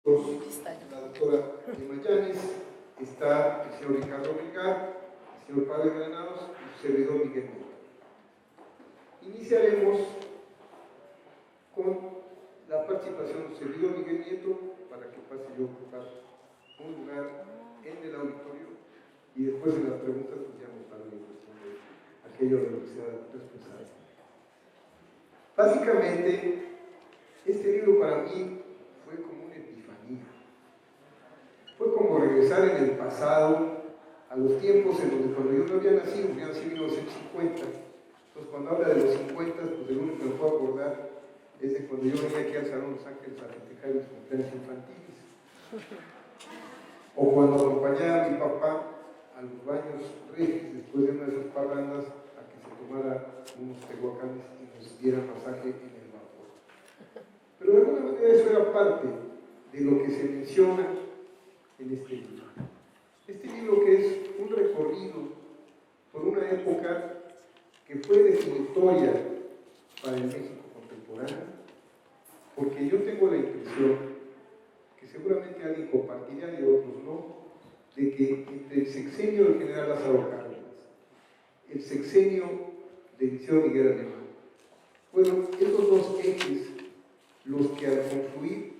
la doctora Emma Llanes, está el señor Ricardo Melgar, el señor Pablo Granados y su servidor Miguel Mota. Iniciaremos con la participación del servidor Miguel Nieto para que pase yo a ocupar un lugar en el auditorio y después en las preguntas pues ya nos para responder aquello de lo que sea responsable. Básicamente, este libro para mí fue como una epifanía. Fue como regresar en el pasado a los tiempos en donde cuando yo no había nacido, yo nací en 1950. Entonces cuando habla de los 50, pues el único que me puedo acordar es de cuando yo venía aquí al Salón Los Ángeles a festejar mis cumpleaños infantiles. O cuando acompañaba a mi papá a los baños regios después de una de esas parrandas a que se tomara unos tehuacanes y nos diera masaje en el vapor. Pero de alguna manera eso era parte de lo que se menciona en este libro. Este libro que es un recorrido por una época que fue definitoria para el México contemporáneo, porque yo tengo la impresión, que seguramente alguien compartirá y otros no, de que entre el sexenio del general Lázaro Cárdenas, el sexenio de Liceo Miguel Alemán, fueron esos dos ejes los que al confluir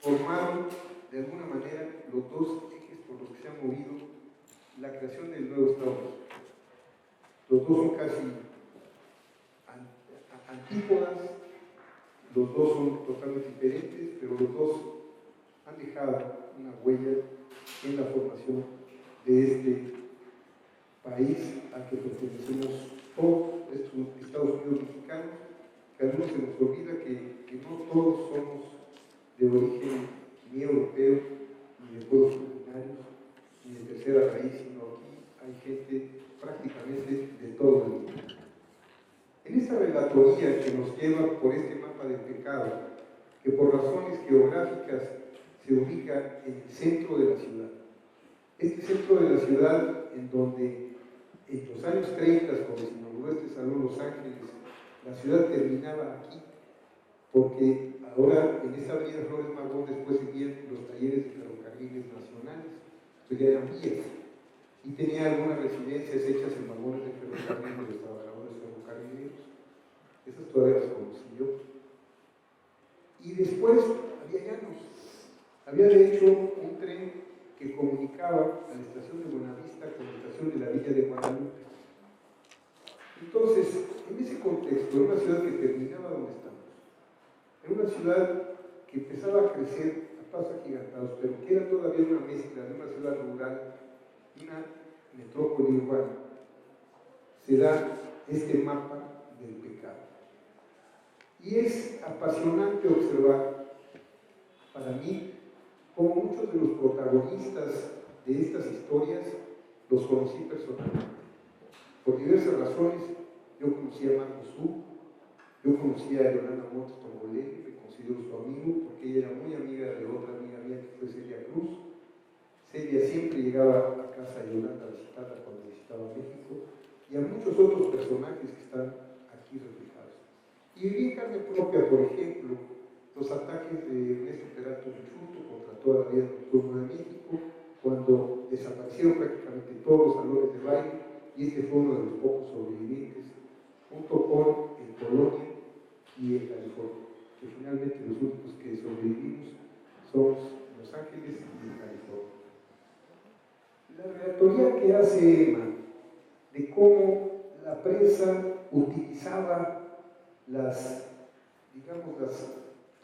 formaron de alguna manera los dos ejes por los que se ha movido la creación del nuevo Estado mexicano. Los dos son casi antípodas, los dos son totalmente diferentes, pero los dos han dejado una huella en la formación de este país al que pertenecemos todos, estos Estados Unidos mexicanos, que a algunos se nos olvida que no todos somos de origen ni europeo, ni de pueblos originarios, ni de tercera raíz, sino aquí hay gente prácticamente de todo el mundo. En esta relatoría que nos lleva por este mapa del pecado, que por razones geográficas se ubica en el centro de la ciudad, este centro de la ciudad en donde en los años 30, cuando se inauguró este Salón Los Ángeles, la ciudad terminaba aquí, porque ahora en esta avenida Flores Magón después seguían los talleres de ferrocarriles nacionales, entonces ya eran vías, y tenía algunas residencias hechas en vagones de ferrocarril de los trabajadores ferrocarrileros. Esas todavía las conocí yo. Y después había llanos. Había de hecho un tren que comunicaba a la estación de Buenavista con la estación de la Villa de Guadalupe. Entonces, en ese contexto, en una ciudad que terminaba donde estamos, en una ciudad que empezaba a crecer a pasos agigantados, pero que era todavía una mezcla de una ciudad rural y una metrópoli urbana, se da este mapa del pecado. Y es apasionante observar, para mí, cómo muchos de los protagonistas de estas historias los conocí personalmente. Por diversas razones, yo conocí a Marcos Zú, yo conocí a Yolanda Montes Tongolele, me considero su amigo, porque ella era muy amiga de otra amiga mía que fue Celia Cruz. Celia siempre llegaba a casa de Yolanda a visitarla cuando visitaba México, y a muchos otros personajes que están aquí reflejados. Y viví en carne propia, por ejemplo, los ataques de Ernesto Peralta Uruchurtu contra toda la vida nocturna de México, cuando desaparecieron prácticamente todos los salones de baile, y este fue uno de los pocos sobrevivientes, junto con el Polonia y el California, que finalmente los únicos que sobrevivimos somos Los Ángeles y el California. La relatoría que hace Emma de cómo la prensa utilizaba las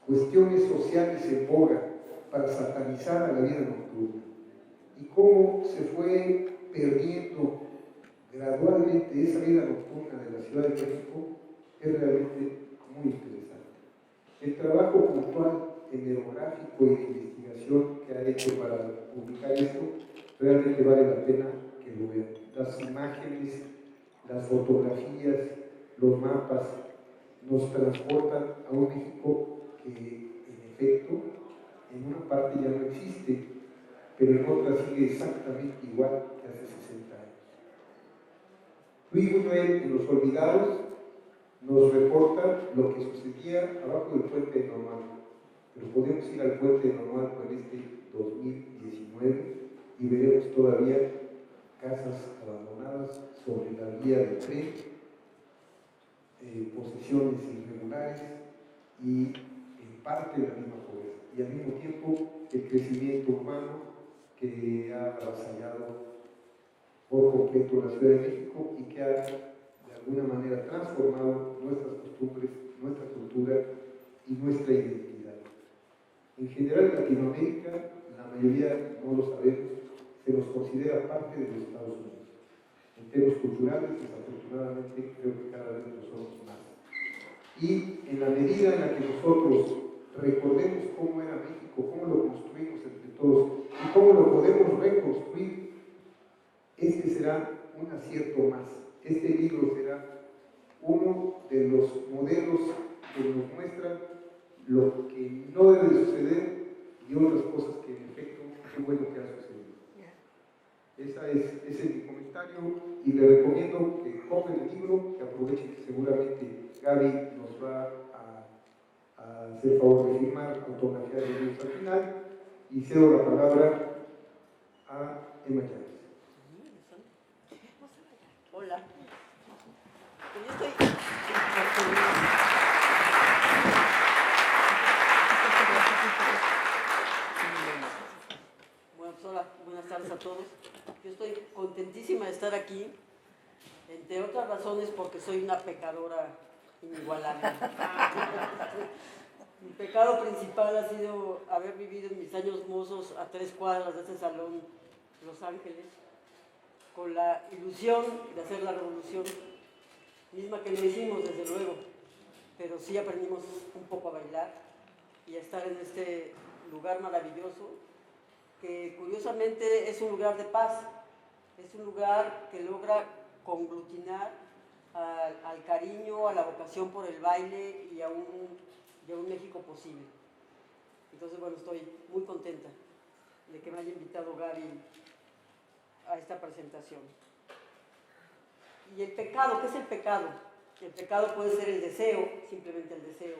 cuestiones sociales en boga para satanizar a la vida nocturna y cómo se fue perdiendo gradualmente esa vida nocturna de la Ciudad de México es realmente muy interesante. El trabajo puntual, etnográfico y de investigación que ha hecho para publicar esto realmente vale la pena que lo vean. Las imágenes, las fotografías, los mapas nos transportan a un México que en efecto en una parte ya no existe, pero en otra sigue exactamente igual que hace 60 años. Luis Buñuel, en Los Olvidados, nos reporta lo que sucedía abajo del puente de Normandia. pero podemos ir al puente normal con este 2019 y veremos todavía casas abandonadas sobre la vía del tren, posesiones irregulares y en parte la misma pobreza. Y al mismo tiempo el crecimiento urbano que ha avasallado por completo la Ciudad de México y que ha de alguna manera transformado nuestras costumbres, nuestra cultura y nuestra identidad. En general en Latinoamérica, la mayoría no lo sabemos, se nos considera parte de los Estados Unidos. En términos culturales, desafortunadamente, creo que cada vez lo somos más. Y en la medida en la que nosotros recordemos cómo era México, cómo lo construimos entre todos y cómo lo podemos reconstruir, este será un acierto más. Este libro será uno de los modelos que nos muestran lo que no debe de suceder y otras cosas que en efecto, qué bueno que ha sucedido. Ese es mi comentario y le recomiendo que compren el libro, que aprovechen que seguramente Gaby nos va a hacer favor de firmar, autografiar el libro al final y cedo la palabra a Emma Llanes. Hola. Yo estoy... Bueno, pues hola, buenas tardes a todos. Yo estoy contentísima de estar aquí, entre otras razones porque soy una pecadora inigualable. Mi pecado principal ha sido haber vivido en mis años mozos a 3 cuadras de este salón, Los Ángeles, con la ilusión de hacer la revolución, misma que no hicimos desde luego, pero sí aprendimos un poco a bailar y a estar en este lugar maravilloso, que curiosamente es un lugar de paz, es un lugar que logra conglutinar al cariño, a la vocación por el baile y a un México posible. Entonces, bueno, estoy muy contenta de que me haya invitado Gaby a esta presentación. Y el pecado, ¿qué es el pecado? El pecado puede ser el deseo, simplemente el deseo.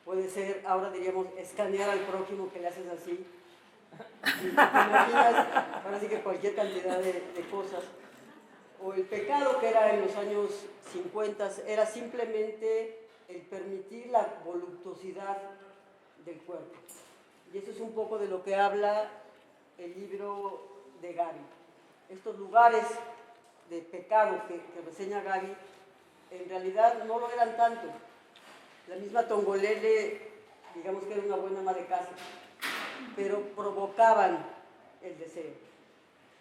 Puede ser, ahora diríamos, escanear al prójimo que le haces así. Y te imaginas, ahora sí que cualquier cantidad de cosas. O el pecado, que era en los años 50, era simplemente el permitir la voluptuosidad del cuerpo. Y eso es un poco de lo que habla el libro de Gaby. Estos lugares de pecado que reseña Gaby, en realidad no lo eran tanto. La misma Tongolele, digamos que era una buena ama de casa, pero provocaban el deseo.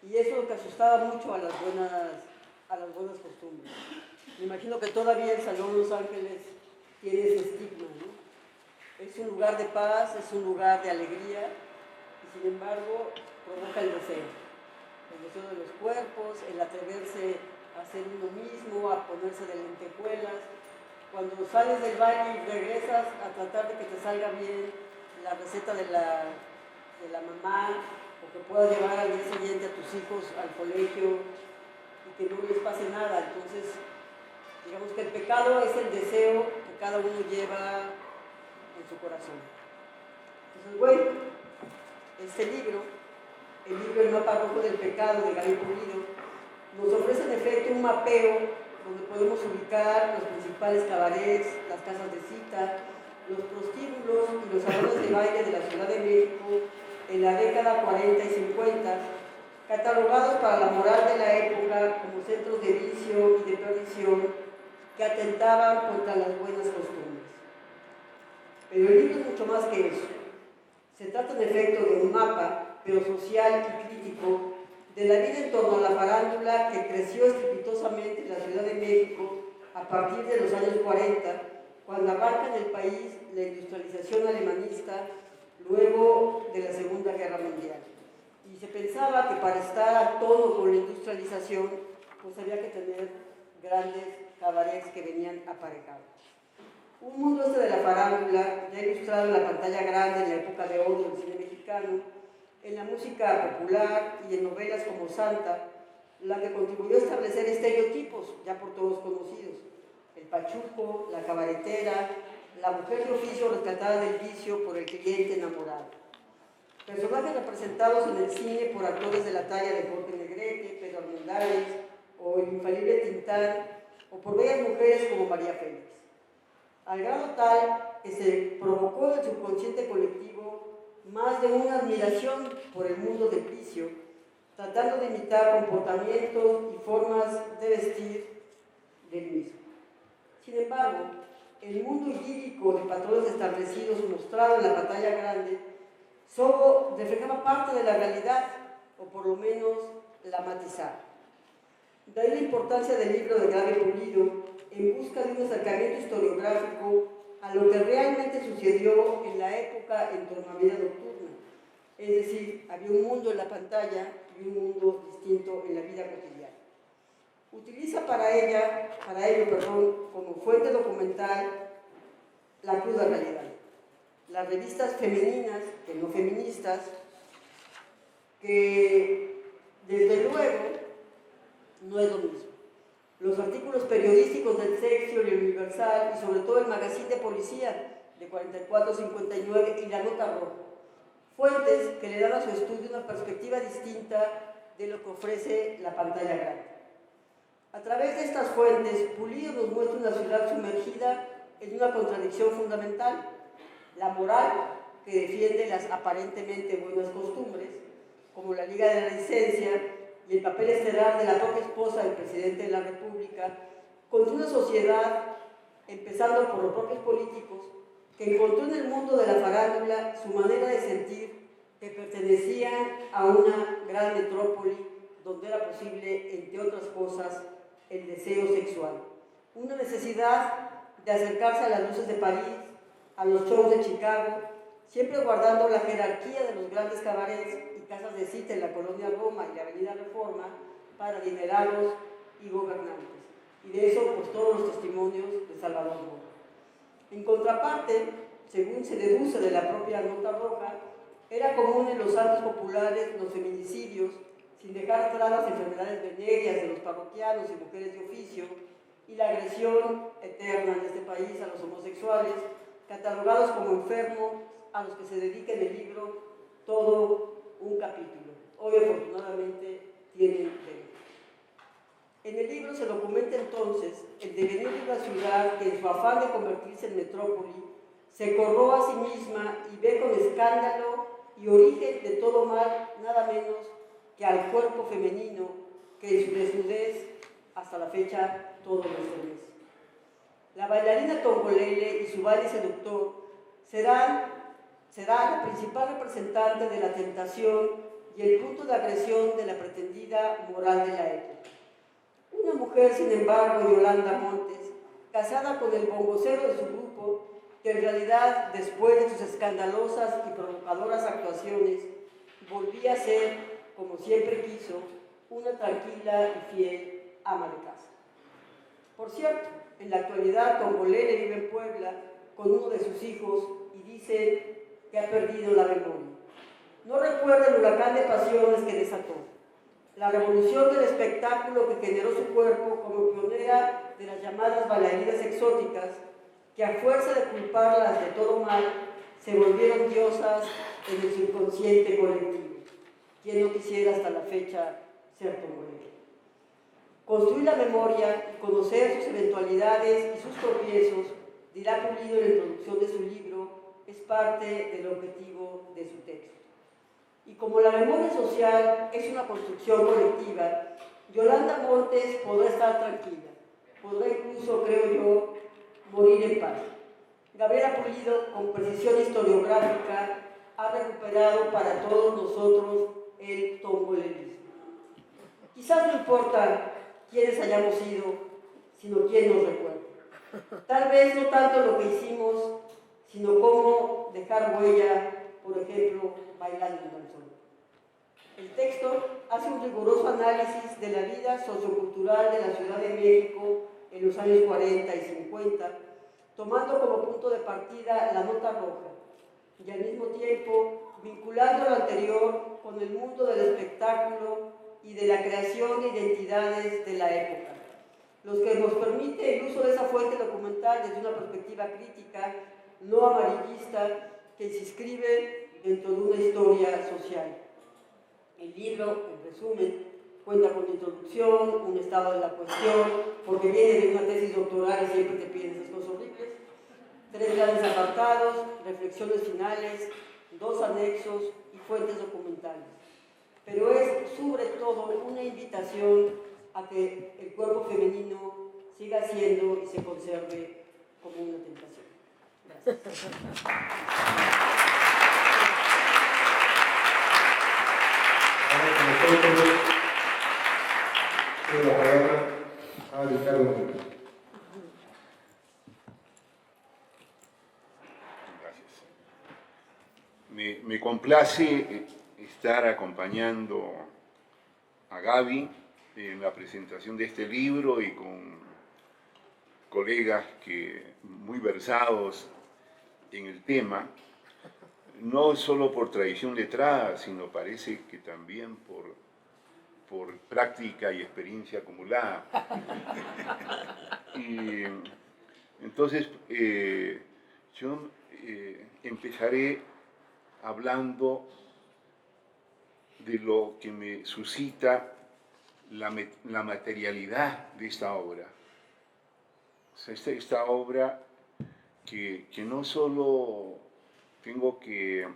Y eso es lo que asustaba mucho a las buenas costumbres. Me imagino que todavía el Salón Los Ángeles tiene ese estigma, ¿no? Es un lugar de paz, es un lugar de alegría, y sin embargo provoca el deseo de los cuerpos, el atreverse a ser uno mismo, a ponerse de lentejuelas. Cuando sales del baño y regresas a tratar de que te salga bien la receta de la mamá, o que puedas llevar al día siguiente a tus hijos al colegio y que no les pase nada. Entonces, digamos que el pecado es el deseo que cada uno lleva en su corazón. Entonces, bueno, este libro, el libro El mapa rojo del pecado de Gaby Pulido, nos ofrece en efecto un mapeo donde podemos ubicar los principales cabarets, las casas de cita, los prostíbulos y los salones de baile de la Ciudad de México en la década 40 y 50, catalogados para la moral de la época como centros de vicio y de perdición que atentaban contra las buenas costumbres. Pero el libro es mucho más que eso. Se trata en efecto de un mapa, pero social y crítico, de la vida en torno a la farándula que creció estrepitosamente en la Ciudad de México a partir de los años 40, cuando arranca en el país la industrialización alemanista luego de la Segunda Guerra Mundial. Y se pensaba que para estar a tono con la industrialización, pues había que tener grandes cabarets que venían aparejados. Un mundo este de la farándula, ya ilustrado en la pantalla grande en la época de oro del cine mexicano, en la música popular y en novelas como Santa, la que contribuyó a establecer estereotipos ya por todos conocidos: el pachuco, la cabaretera, la mujer de oficio rescatada del vicio por el cliente enamorado. Personajes representados en el cine por actores de la talla de Jorge Negrete, Pedro Armendáriz o el infalible Tintán, o por bellas mujeres como María Félix. Al grado tal que se provocó en el subconsciente colectivo más de una admiración por el mundo del vicio, tratando de imitar comportamientos y formas de vestir del mismo. Sin embargo, el mundo idílico de patrones establecidos mostrado en la pantalla grande solo reflejaba parte de la realidad, o por lo menos la matizaba. De ahí la importancia del libro de Gaby Pulido en busca de un acercamiento historiográfico a lo que realmente sucedió en la época en torno a vida nocturna. Es decir, había un mundo en la pantalla y un mundo distinto en la vida cotidiana. Utiliza para ello, como fuente documental la cruda realidad. Las revistas femeninas, que no feministas, que desde luego no es lo mismo. Los artículos periodísticos del Sexo y el Universal, y sobre todo el Magazine de Policía de 44-59 y la Nota Roja, fuentes que le dan a su estudio una perspectiva distinta de lo que ofrece la pantalla grande. A través de estas fuentes, Pulido nos muestra una ciudad sumergida en una contradicción fundamental: la moral, que defiende las aparentemente buenas costumbres, como la Liga de la Licencia y el papel estelar de la propia esposa del presidente de la República, contra una sociedad, empezando por los propios políticos, que encontró en el mundo de la farándula su manera de sentir que pertenecían a una gran metrópoli donde era posible, entre otras cosas, el deseo sexual. Una necesidad de acercarse a las luces de París, a los shows de Chicago, siempre guardando la jerarquía de los grandes cabarets y casas de cita en la colonia Roma y la avenida Reforma para adinerados y gobernantes. Y de eso, pues, todos los testimonios de Salvador Novo. En contraparte, según se deduce de la propia Nota Roja, era común en los santos populares los feminicidios, sin dejar atrás las enfermedades venéreas de los parroquianos y mujeres de oficio, y la agresión eterna en este país a los homosexuales, catalogados como enfermos, a los que se dedica en el libro todo un capítulo. Hoy, afortunadamente, tienen derecho. En el libro se documenta entonces el devenir de una ciudad que, en su afán de convertirse en metrópoli, se corró a sí misma y ve con escándalo y origen de todo mal nada menos que al cuerpo femenino, que en su desnudez hasta la fecha todo lo estremece. La bailarina Tongolele y su baile seductor será la principal representante de la tentación y el punto de agresión de la pretendida moral de la época. Una mujer, sin embargo, Yolanda Montes, casada con el bongocero de su grupo, que en realidad, después de sus escandalosas y provocadoras actuaciones, volvía a ser, como siempre quiso, una tranquila y fiel ama de casa. Por cierto, en la actualidad Tongolele vive en Puebla con uno de sus hijos y dice que ha perdido la memoria. No recuerda el huracán de pasiones que desató, la revolución del espectáculo que generó su cuerpo como pionera de las llamadas bailarinas exóticas, que a fuerza de culparlas de todo mal, se volvieron diosas en el subconsciente colectivo. ¿Quién no quisiera hasta la fecha ser Tongolele? Construir la memoria y conocer sus eventualidades y sus tropiezos, dirá Pulido en la introducción de su libro, es parte del objetivo de su texto. Y como la memoria social es una construcción colectiva, Yolanda Montes podrá estar tranquila, podrá incluso, creo yo, morir en paz. Gabriela Pulido, con precisión historiográfica, ha recuperado para todos nosotros el tongolelismo. Quizás no importa quiénes hayamos sido, sino quién nos recuerda. Tal vez no tanto lo que hicimos, sino cómo dejar huella, por ejemplo, bailando en el sol. El texto hace un riguroso análisis de la vida sociocultural de la Ciudad de México en los años 40 y 50, tomando como punto de partida la Nota Roja, y al mismo tiempo vinculando lo anterior con el mundo del espectáculo y de la creación de identidades de la época. los que nos permite el uso de esa fuente documental desde una perspectiva crítica, no amarillista, que se inscribe dentro de una historia social. El libro, en resumen, cuenta con introducción, un estado de la cuestión, porque viene de una tesis doctoral y siempre te piden esas cosas horribles, 3 grandes apartados, reflexiones finales, 2 anexos y fuentes documentales. Pero es sobre todo una invitación a que el cuerpo femenino siga siendo y se conserve como una tentación. Gracias. Ahora con nosotros tiene la palabra a Ricardo Muñoz. Gracias. Me complace estar acompañando a Gaby en la presentación de este libro y con colegas muy versados en el tema, no solo por tradición letrada, sino parece que también por práctica y experiencia acumulada. Y entonces, yo empezaré hablando de lo que me suscita la materialidad de esta obra. O sea, esta obra que no solo tengo que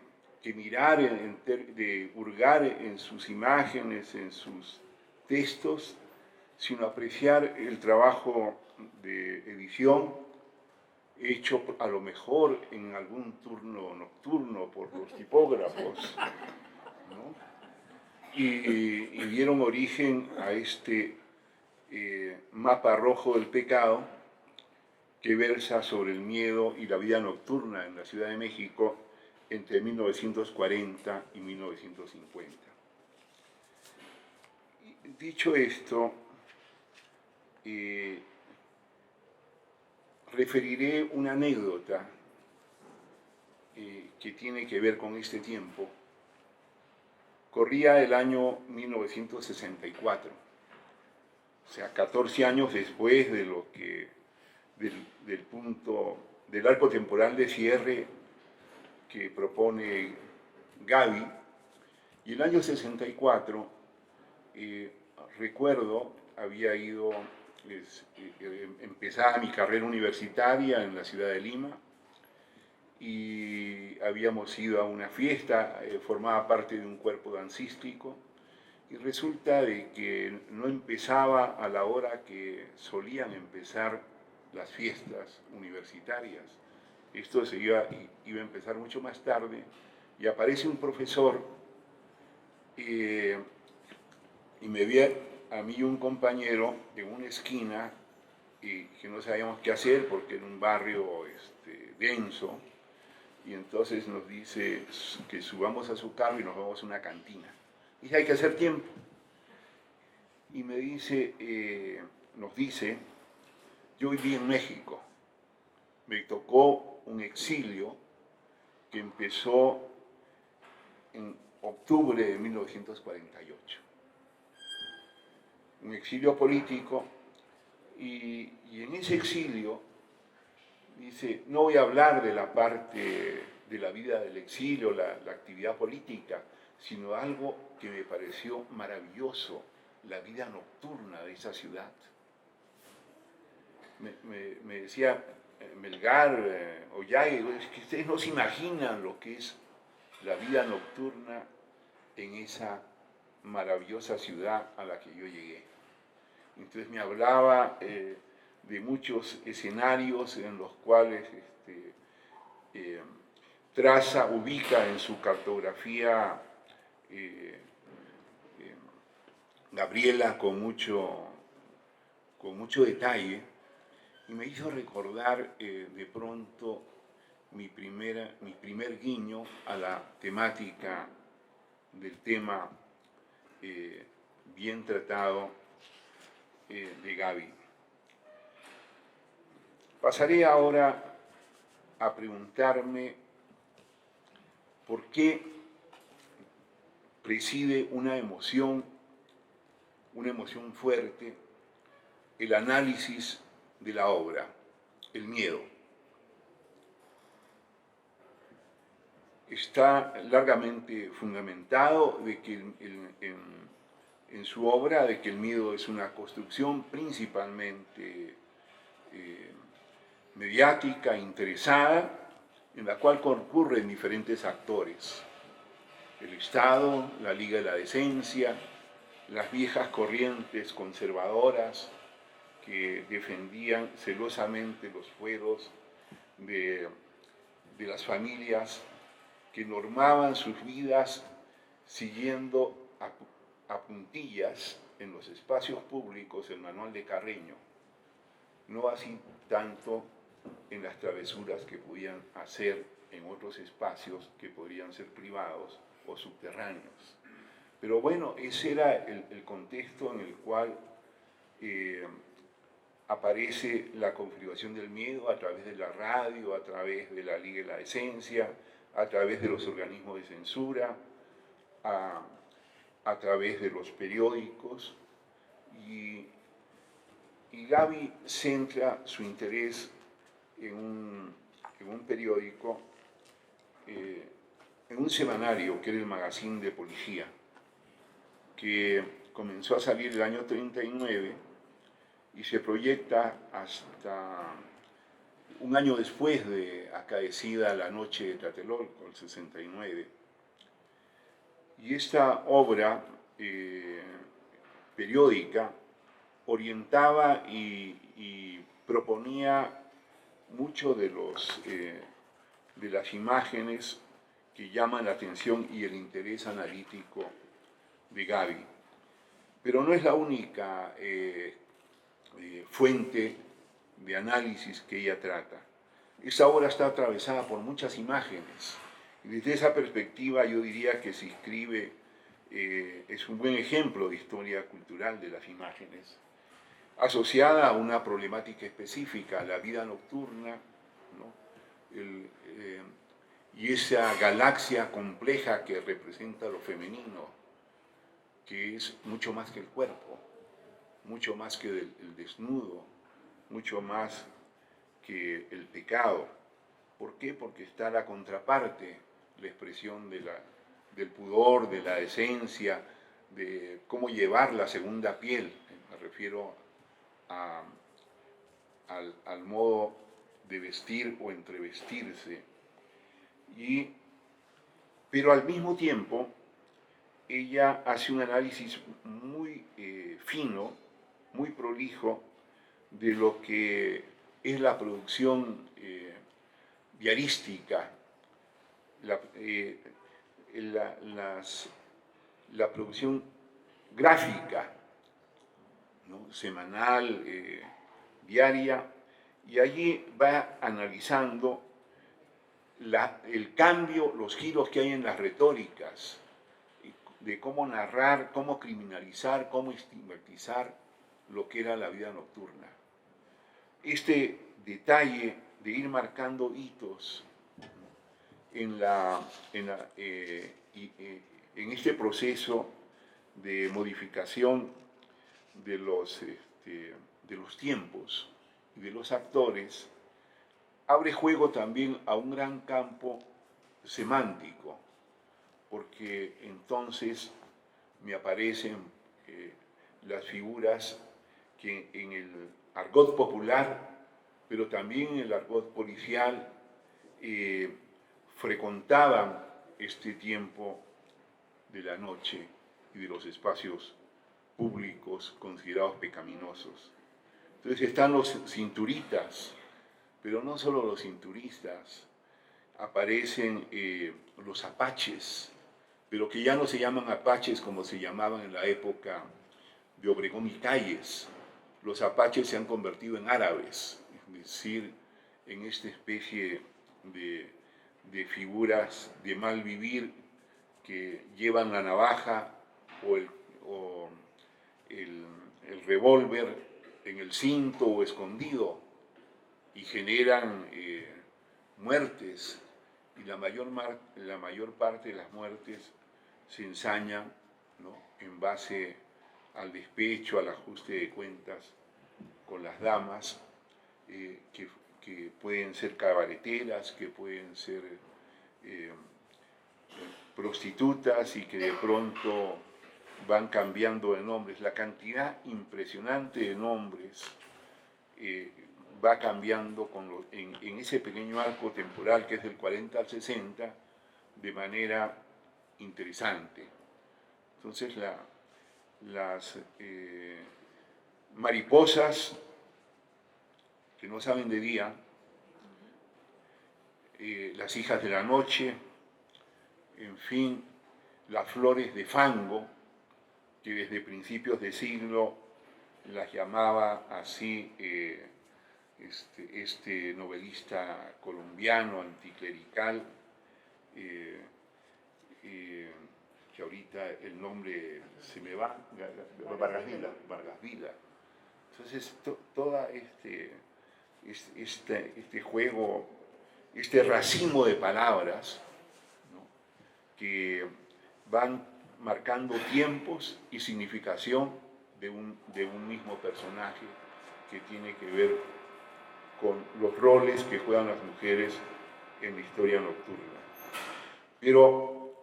mirar, de hurgar en sus imágenes, en sus textos, sino apreciar el trabajo de edición hecho a lo mejor en algún turno nocturno por los tipógrafos, ¿no? Y dieron origen a este mapa rojo del pecado que versa sobre el miedo y la vida nocturna en la Ciudad de México entre 1940 y 1950. Dicho esto, referiré una anécdota que tiene que ver con este tiempo. Corría el año 1964, o sea, 14 años después de lo que, del arco temporal de cierre que propone Gaby. Y el año 64, recuerdo, había ido, empezaba mi carrera universitaria en la ciudad de Lima, y habíamos ido a una fiesta, formaba parte de un cuerpo dancístico, y resulta de que no empezaba a la hora que solían empezar las fiestas universitarias. Esto iba a empezar mucho más tarde, y aparece un profesor y me ve a mí y un compañero en una esquina y que no sabíamos qué hacer porque era un barrio denso, y entonces nos dice que subamos a su carro y nos vamos a una cantina. Y dice, hay que hacer tiempo. Y me dice, nos dice, yo viví en México, me tocó un exilio que empezó en octubre de 1948. Un exilio político, y en ese exilio, dice, no voy a hablar de la parte de la vida del exilio, la actividad política, sino algo que me pareció maravilloso, la vida nocturna de esa ciudad. Me decía Melgar, Ollay, es que ustedes no se imaginan lo que es la vida nocturna en esa maravillosa ciudad a la que yo llegué. Entonces me hablaba de muchos escenarios en los cuales ubica en su cartografía Gabriela con mucho detalle, y me hizo recordar de pronto mi primer guiño a la temática del tema bien tratado de Gaby. Pasaré ahora a preguntarme por qué preside una emoción fuerte el análisis de la obra, el miedo. Está largamente fundamentado de que en su obra de que el miedo es una construcción principalmente mediática, interesada, en la cual concurren diferentes actores: el Estado, la Liga de la Decencia, las viejas corrientes conservadoras que defendían celosamente los fueros de las familias, que normaban sus vidas siguiendo a puntillas en los espacios públicos el manual de Carreño, no así tanto en las travesuras que podían hacer en otros espacios que podrían ser privados o subterráneos. Pero bueno, ese era el contexto en el cual aparece la configuración del miedo a través de la radio, a través de la Liga de la Decencia, a través de los organismos de censura, a través de los periódicos, y Gaby centra su interés en un periódico, en un semanario que era el Magazine de Policía, que comenzó a salir el año 39 y se proyecta hasta un año después de acaecida la noche de Tlatelolco, el 69. Y esta obra periódica orientaba y proponía mucho de las imágenes que llaman la atención y el interés analítico de Gaby. Pero no es la única fuente de análisis que ella trata. Esta obra está atravesada por muchas imágenes, y desde esa perspectiva yo diría que se inscribe, es un buen ejemplo de historia cultural de las imágenes, asociada a una problemática específica, la vida nocturna, ¿no? Y esa galaxia compleja que representa lo femenino, que es mucho más que el cuerpo, mucho más que el desnudo, mucho más que el pecado. ¿Por qué? Porque está la contraparte, la expresión del pudor, de la decencia, de cómo llevar la segunda piel. Me refiero al modo de vestir o entrevestirse. Pero al mismo tiempo, ella hace un análisis muy fino, muy prolijo, de lo que es la producción diarística, la producción gráfica, ¿no? Semanal, diaria, y allí va analizando el cambio, los giros que hay en las retóricas, de cómo narrar, cómo criminalizar, cómo estigmatizar lo que era la vida nocturna. Este detalle de ir marcando hitos en este proceso de modificación de los tiempos y de los actores, abre juego también a un gran campo semántico, porque entonces me aparecen las figuras que en el argot popular, pero también en el argot policial, frecuentaban este tiempo de la noche y de los espacios públicos considerados pecaminosos. Entonces están los cinturitas, pero no solo los cinturistas, aparecen los apaches, pero que ya no se llaman apaches como se llamaban en la época de Obregón y Calles. Los apaches se han convertido en árabes, es decir, en esta especie de figuras de mal vivir que llevan la navaja o el revólver en el cinto o escondido y generan muertes, y la mayor parte de las muertes se ensañan, ¿no?, en base al despecho, al ajuste de cuentas con las damas, que pueden ser cabareteras, que pueden ser prostitutas y que de pronto van cambiando de nombres. La cantidad impresionante de nombres va cambiando en ese pequeño arco temporal que es del 40 al 60 de manera interesante. Entonces las mariposas que no saben de día, las hijas de la noche, en fin, las flores de fango, que desde principios de siglo las llamaba así este novelista colombiano anticlerical, que ahorita el nombre se me va, Vargas Vila. Entonces, todo este juego, este racimo de palabras, ¿no?, que van marcando tiempos y significación de un mismo personaje que tiene que ver con los roles que juegan las mujeres en la historia nocturna. Pero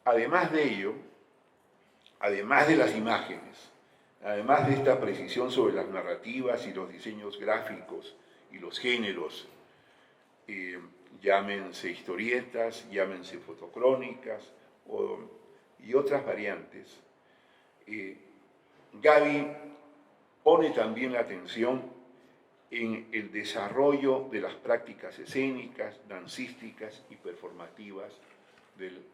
además de ello, además de las imágenes, además de esta precisión sobre las narrativas y los diseños gráficos y los géneros, llámense historietas, llámense fotocrónicas y otras variantes, Gaby pone también la atención en el desarrollo de las prácticas escénicas, dancísticas y performativas del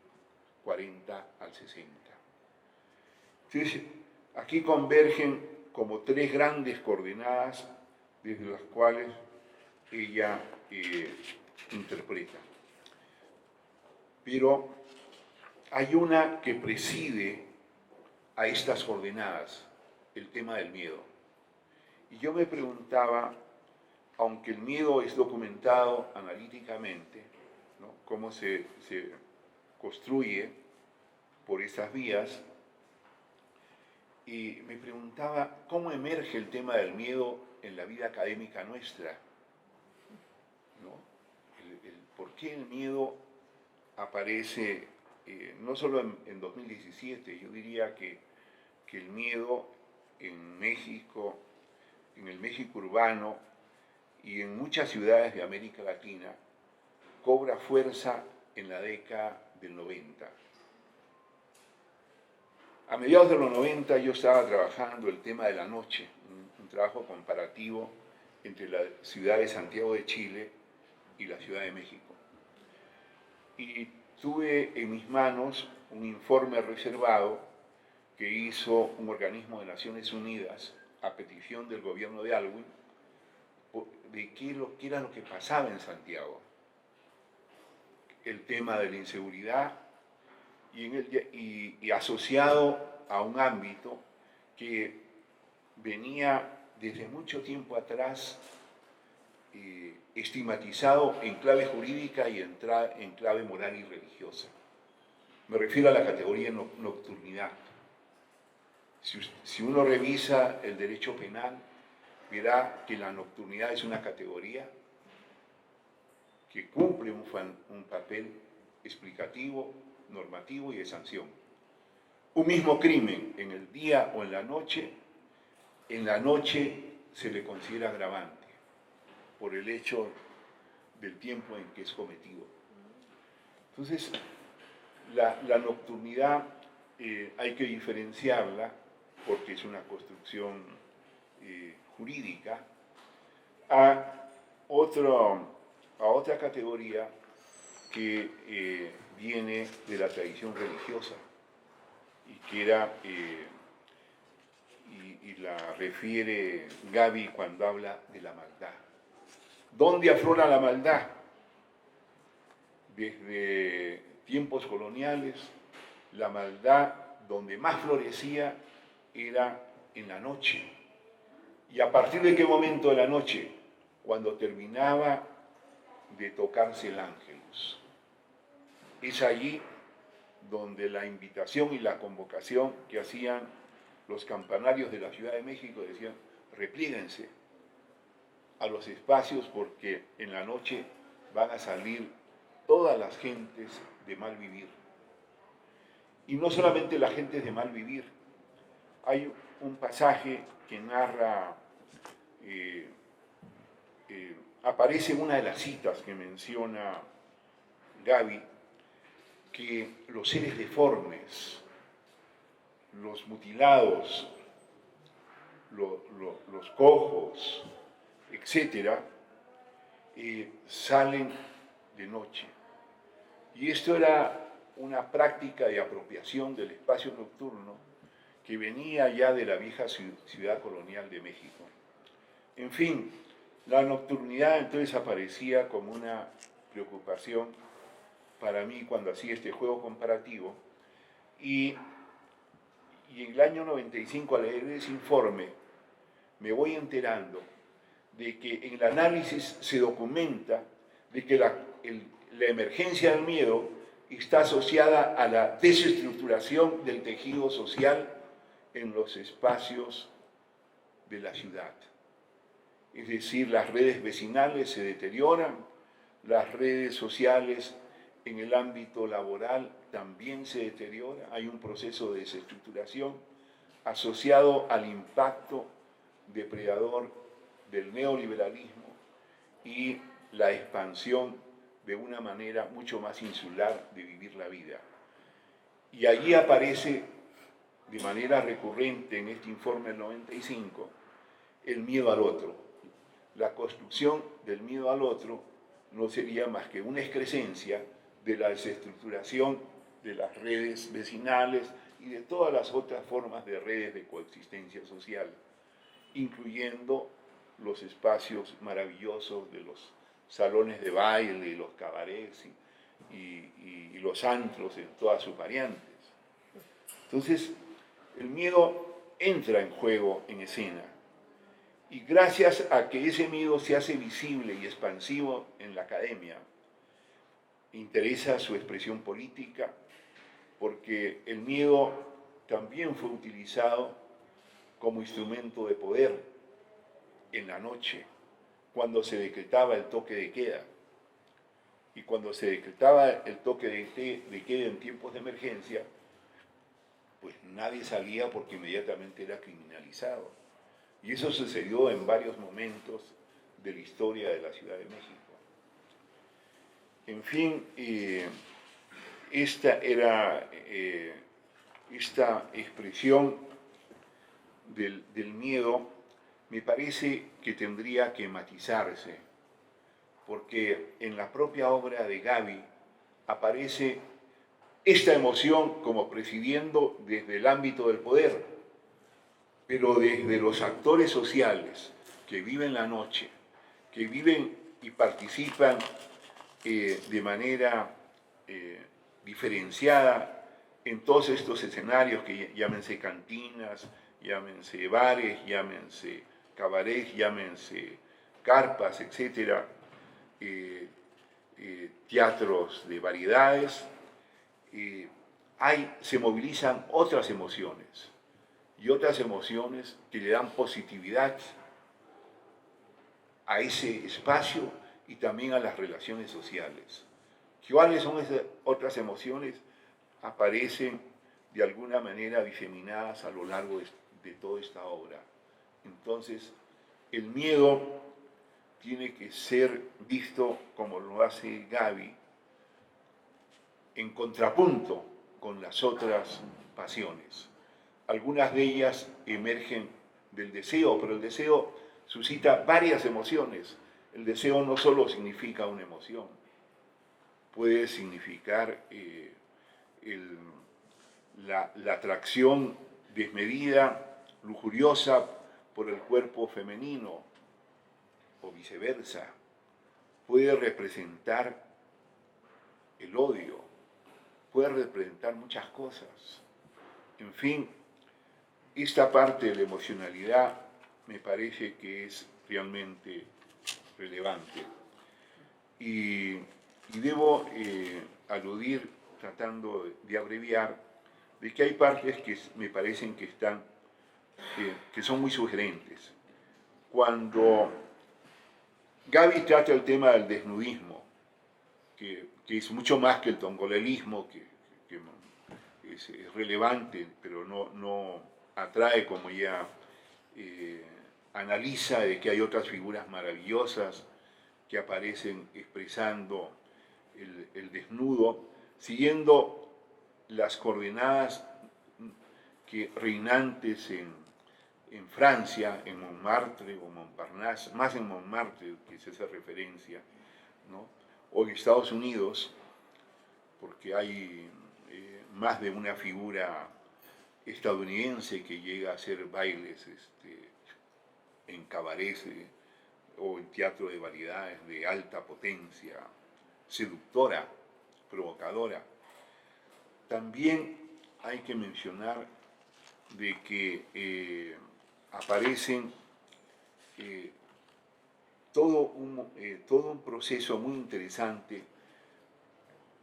40 al 60. Entonces, aquí convergen como tres grandes coordenadas desde las cuales ella interpreta. Pero hay una que preside a estas coordenadas, el tema del miedo. Y yo me preguntaba, aunque el miedo es documentado analíticamente, ¿no?, cómo se construye por esas vías, y me preguntaba cómo emerge el tema del miedo en la vida académica nuestra, ¿no? ¿Por qué el miedo aparece no solo en 2017? Yo diría que el miedo en México, en el México urbano y en muchas ciudades de América Latina, cobra fuerza en la década del 90. A mediados de los 90 yo estaba trabajando el tema de la noche, un trabajo comparativo entre la ciudad de Santiago de Chile y la Ciudad de México. Y tuve en mis manos un informe reservado que hizo un organismo de Naciones Unidas a petición del gobierno de Aylwin de qué era lo que pasaba en Santiago. El tema de la inseguridad y asociado a un ámbito que venía desde mucho tiempo atrás estigmatizado en clave jurídica y en clave moral y religiosa. Me refiero a la categoría nocturnidad. Si uno revisa el derecho penal, verá que la nocturnidad es una categoría que cumple un papel explicativo, normativo y de sanción. Un mismo crimen en el día o en la noche se le considera agravante por el hecho del tiempo en que es cometido. Entonces, la nocturnidad hay que diferenciarla porque es una construcción jurídica a otra categoría que viene de la tradición religiosa y que era y la refiere Gaby cuando habla de la maldad. ¿Dónde aflora la maldad? Desde tiempos coloniales, la maldad donde más florecía era en la noche. ¿Y a partir de qué momento de la noche? Cuando terminaba de tocarse el ángelus. Es allí donde la invitación y la convocación que hacían los campanarios de la Ciudad de México decían: replíguense, a los espacios porque en la noche van a salir todas las gentes de mal vivir. Y no solamente las gentes de mal vivir. Hay un pasaje que narra, aparece en una de las citas que menciona Gaby, que los seres deformes, los mutilados, los cojos, etcétera, salen de noche. Y esto era una práctica de apropiación del espacio nocturno que venía ya de la vieja ciudad colonial de México. En fin, la nocturnidad entonces aparecía como una preocupación para mí cuando hacía este juego comparativo, y en el año 95, al leer ese informe, me voy enterando de que en el análisis se documenta de que la emergencia del miedo está asociada a la desestructuración del tejido social en los espacios de la ciudad. Es decir, las redes vecinales se deterioran, las redes sociales en el ámbito laboral también se deteriora, hay un proceso de desestructuración asociado al impacto depredador del neoliberalismo y la expansión de una manera mucho más insular de vivir la vida. Y allí aparece de manera recurrente en este informe del 95 el miedo al otro. La construcción del miedo al otro no sería más que una excrescencia de la desestructuración de las redes vecinales y de todas las otras formas de redes de coexistencia social, incluyendo los espacios maravillosos de los salones de baile, los cabarets y los antros en todas sus variantes. Entonces, el miedo entra en juego, en escena, y gracias a que ese miedo se hace visible y expansivo en la academia, interesa su expresión política, porque el miedo también fue utilizado como instrumento de poder en la noche, cuando se decretaba el toque de queda. Y cuando se decretaba el toque de queda en tiempos de emergencia, pues nadie salía porque inmediatamente era criminalizado. Y eso sucedió en varios momentos de la historia de la Ciudad de México. En fin, esta expresión del miedo me parece que tendría que matizarse, porque en la propia obra de Gaby aparece esta emoción como presidiendo desde el ámbito del poder, pero desde los actores sociales que viven la noche, que viven y participan de manera diferenciada en todos estos escenarios que llámense cantinas, llámense bares, llámense cabarets, llámense carpas, etc., teatros de variedades, se movilizan otras emociones, y otras emociones que le dan positividad a ese espacio y también a las relaciones sociales. ¿Cuáles son esas otras emociones? Aparecen de alguna manera diseminadas a lo largo de toda esta obra. Entonces, el miedo tiene que ser visto, como lo hace Gaby, en contrapunto con las otras pasiones. Algunas de ellas emergen del deseo, pero el deseo suscita varias emociones. El deseo no solo significa una emoción, puede significar la atracción desmedida, lujuriosa por el cuerpo femenino, o viceversa. Puede representar el odio, puede representar muchas cosas. En fin, esta parte de la emocionalidad me parece que es realmente relevante. Y debo aludir, tratando de abreviar, de que hay partes que me parecen que son muy sugerentes. Cuando Gaby trata el tema del desnudismo, que es mucho más que el tongolelismo, que es relevante, pero no atrae como ya analiza de que hay otras figuras maravillosas que aparecen expresando el desnudo, siguiendo las coordenadas que reinantes en Francia, en Montmartre o Montparnasse, más en Montmartre, que es esa referencia, ¿no? O en Estados Unidos, porque hay más de una figura estadounidense que llega a hacer bailes en cabarets o en teatro de variedades de alta potencia, seductora, provocadora. También hay que mencionar de que aparecen todo un proceso muy interesante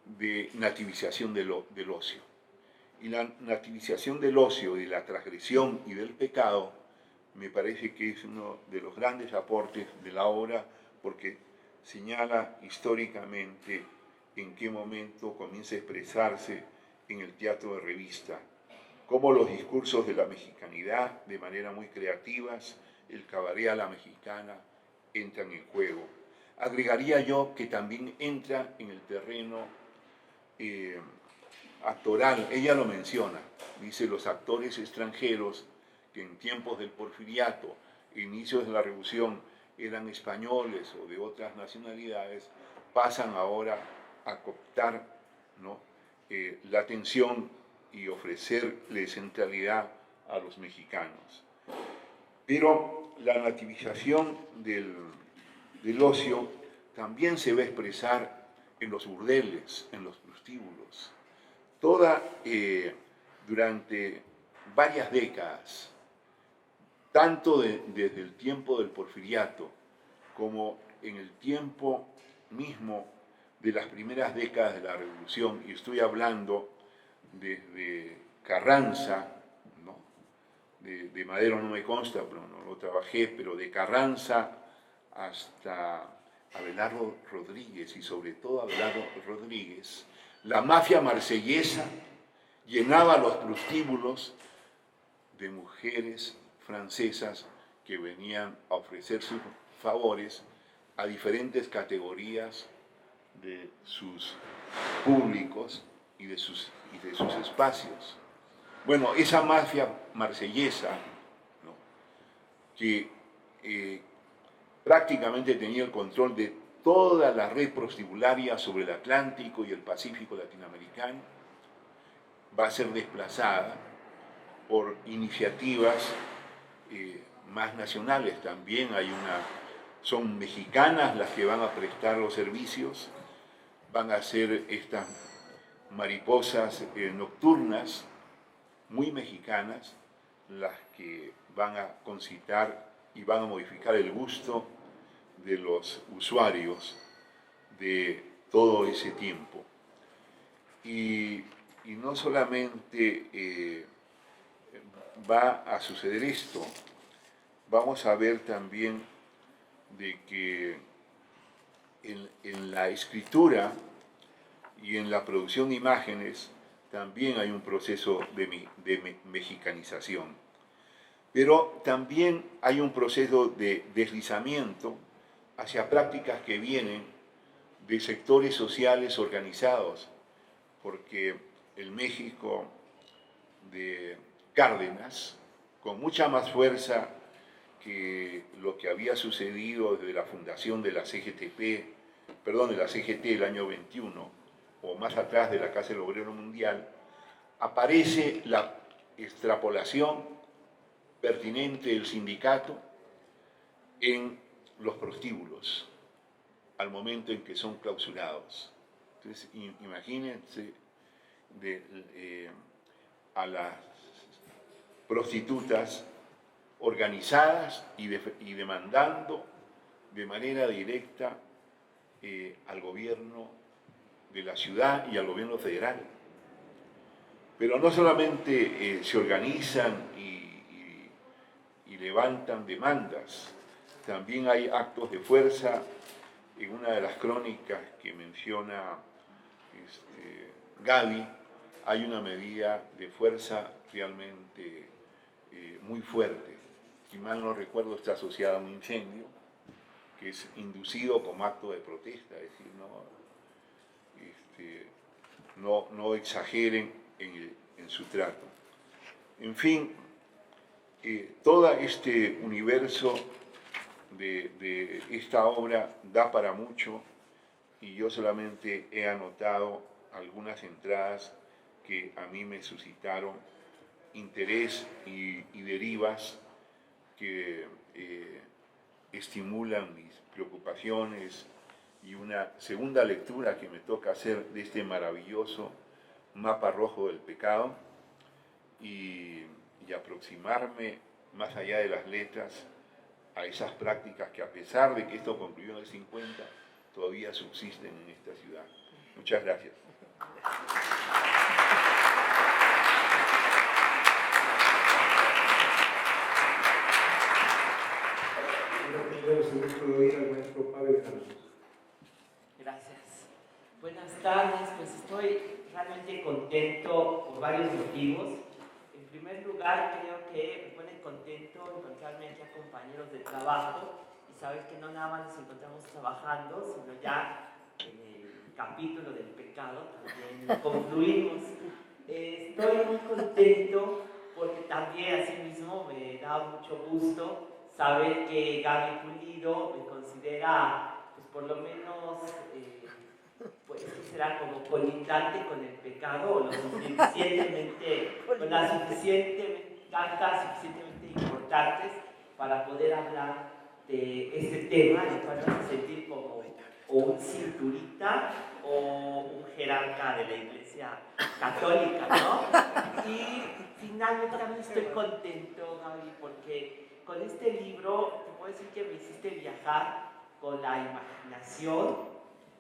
de nativización del ocio. Y la nativización del ocio, de la transgresión y del pecado, me parece que es uno de los grandes aportes de la obra, porque señala históricamente en qué momento comienza a expresarse en el teatro de revista, cómo los discursos de la mexicanidad, de manera muy creativas, el cabaret a la mexicana, entran en juego. Agregaría yo que también entra en el terreno actoral, ella lo menciona, dice los actores extranjeros que en tiempos del porfiriato, inicios de la revolución, eran españoles o de otras nacionalidades, pasan ahora a cooptar, ¿no? La atención y ofrecerle centralidad a los mexicanos. Pero la nativización del ocio también se va a expresar en los burdeles, en los prostíbulos. Durante varias décadas, tanto desde el tiempo del porfiriato como en el tiempo mismo de las primeras décadas de la revolución, y estoy hablando desde Carranza, ¿no? De Madero no me consta, pero no lo trabajé, pero de Carranza hasta Abelardo Rodríguez, y sobre todo Abelardo Rodríguez, la mafia marsellesa llenaba los prostíbulos de mujeres francesas que venían a ofrecer sus favores a diferentes categorías de sus públicos y de sus espacios. Bueno, esa mafia marsellesa, ¿no? Que prácticamente tenía el control de toda la red prostibularia sobre el Atlántico y el Pacífico latinoamericano, va a ser desplazada por iniciativas más nacionales. También son mexicanas las que van a prestar los servicios, van a ser estas mariposas nocturnas, muy mexicanas, las que van a concitar y van a modificar el gusto de los usuarios de todo ese tiempo. Y no solamente va a suceder esto, vamos a ver también de que en la escritura y en la producción de imágenes también hay un proceso de mexicanización. Pero también hay un proceso de deslizamiento hacia prácticas que vienen de sectores sociales organizados, porque el México de Cárdenas, con mucha más fuerza que lo que había sucedido desde la fundación de la de la CGT el año 21, o más atrás de la Casa del Obrero Mundial, aparece la extrapolación pertinente del sindicato en los prostíbulos, al momento en que son clausurados. Entonces, imagínense a las prostitutas organizadas y demandando de manera directa al gobierno de la ciudad y al gobierno federal. Pero no solamente se organizan y levantan demandas, también hay actos de fuerza. En una de las crónicas que menciona Gaby, hay una medida de fuerza realmente muy fuerte. Si mal no recuerdo, está asociada a un incendio, que es inducido como acto de protesta, es decir, no exageren en su trato. En fin, todo este universo de esta obra da para mucho, y yo solamente he anotado algunas entradas que a mí me suscitaron interés y derivas que estimulan mis preocupaciones, y una segunda lectura que me toca hacer de este maravilloso mapa rojo del pecado, y aproximarme más allá de las letras a esas prácticas que, a pesar de que esto concluyó en el 50, todavía subsisten en esta ciudad. Muchas gracias. Gracias. Buenas tardes, pues estoy realmente contento por varios motivos. En primer lugar, creo que me pone contento encontrarme aquí a compañeros de trabajo y saber que no nada más nos encontramos trabajando, sino ya en el capítulo del pecado también concluimos. Estoy muy contento porque también asimismo me da mucho gusto saber que Gaby Pulido me considera, pues por lo menos, pues será como colindante con el pecado, o lo suficientemente, con las tantas suficientemente importantes para poder hablar de este tema, en el cual vas a sentir como o un cinturita o un jerarca de la Iglesia Católica, ¿no? Y finalmente también estoy contento, Gaby, porque con este libro te puedo decir que me hiciste viajar con la imaginación,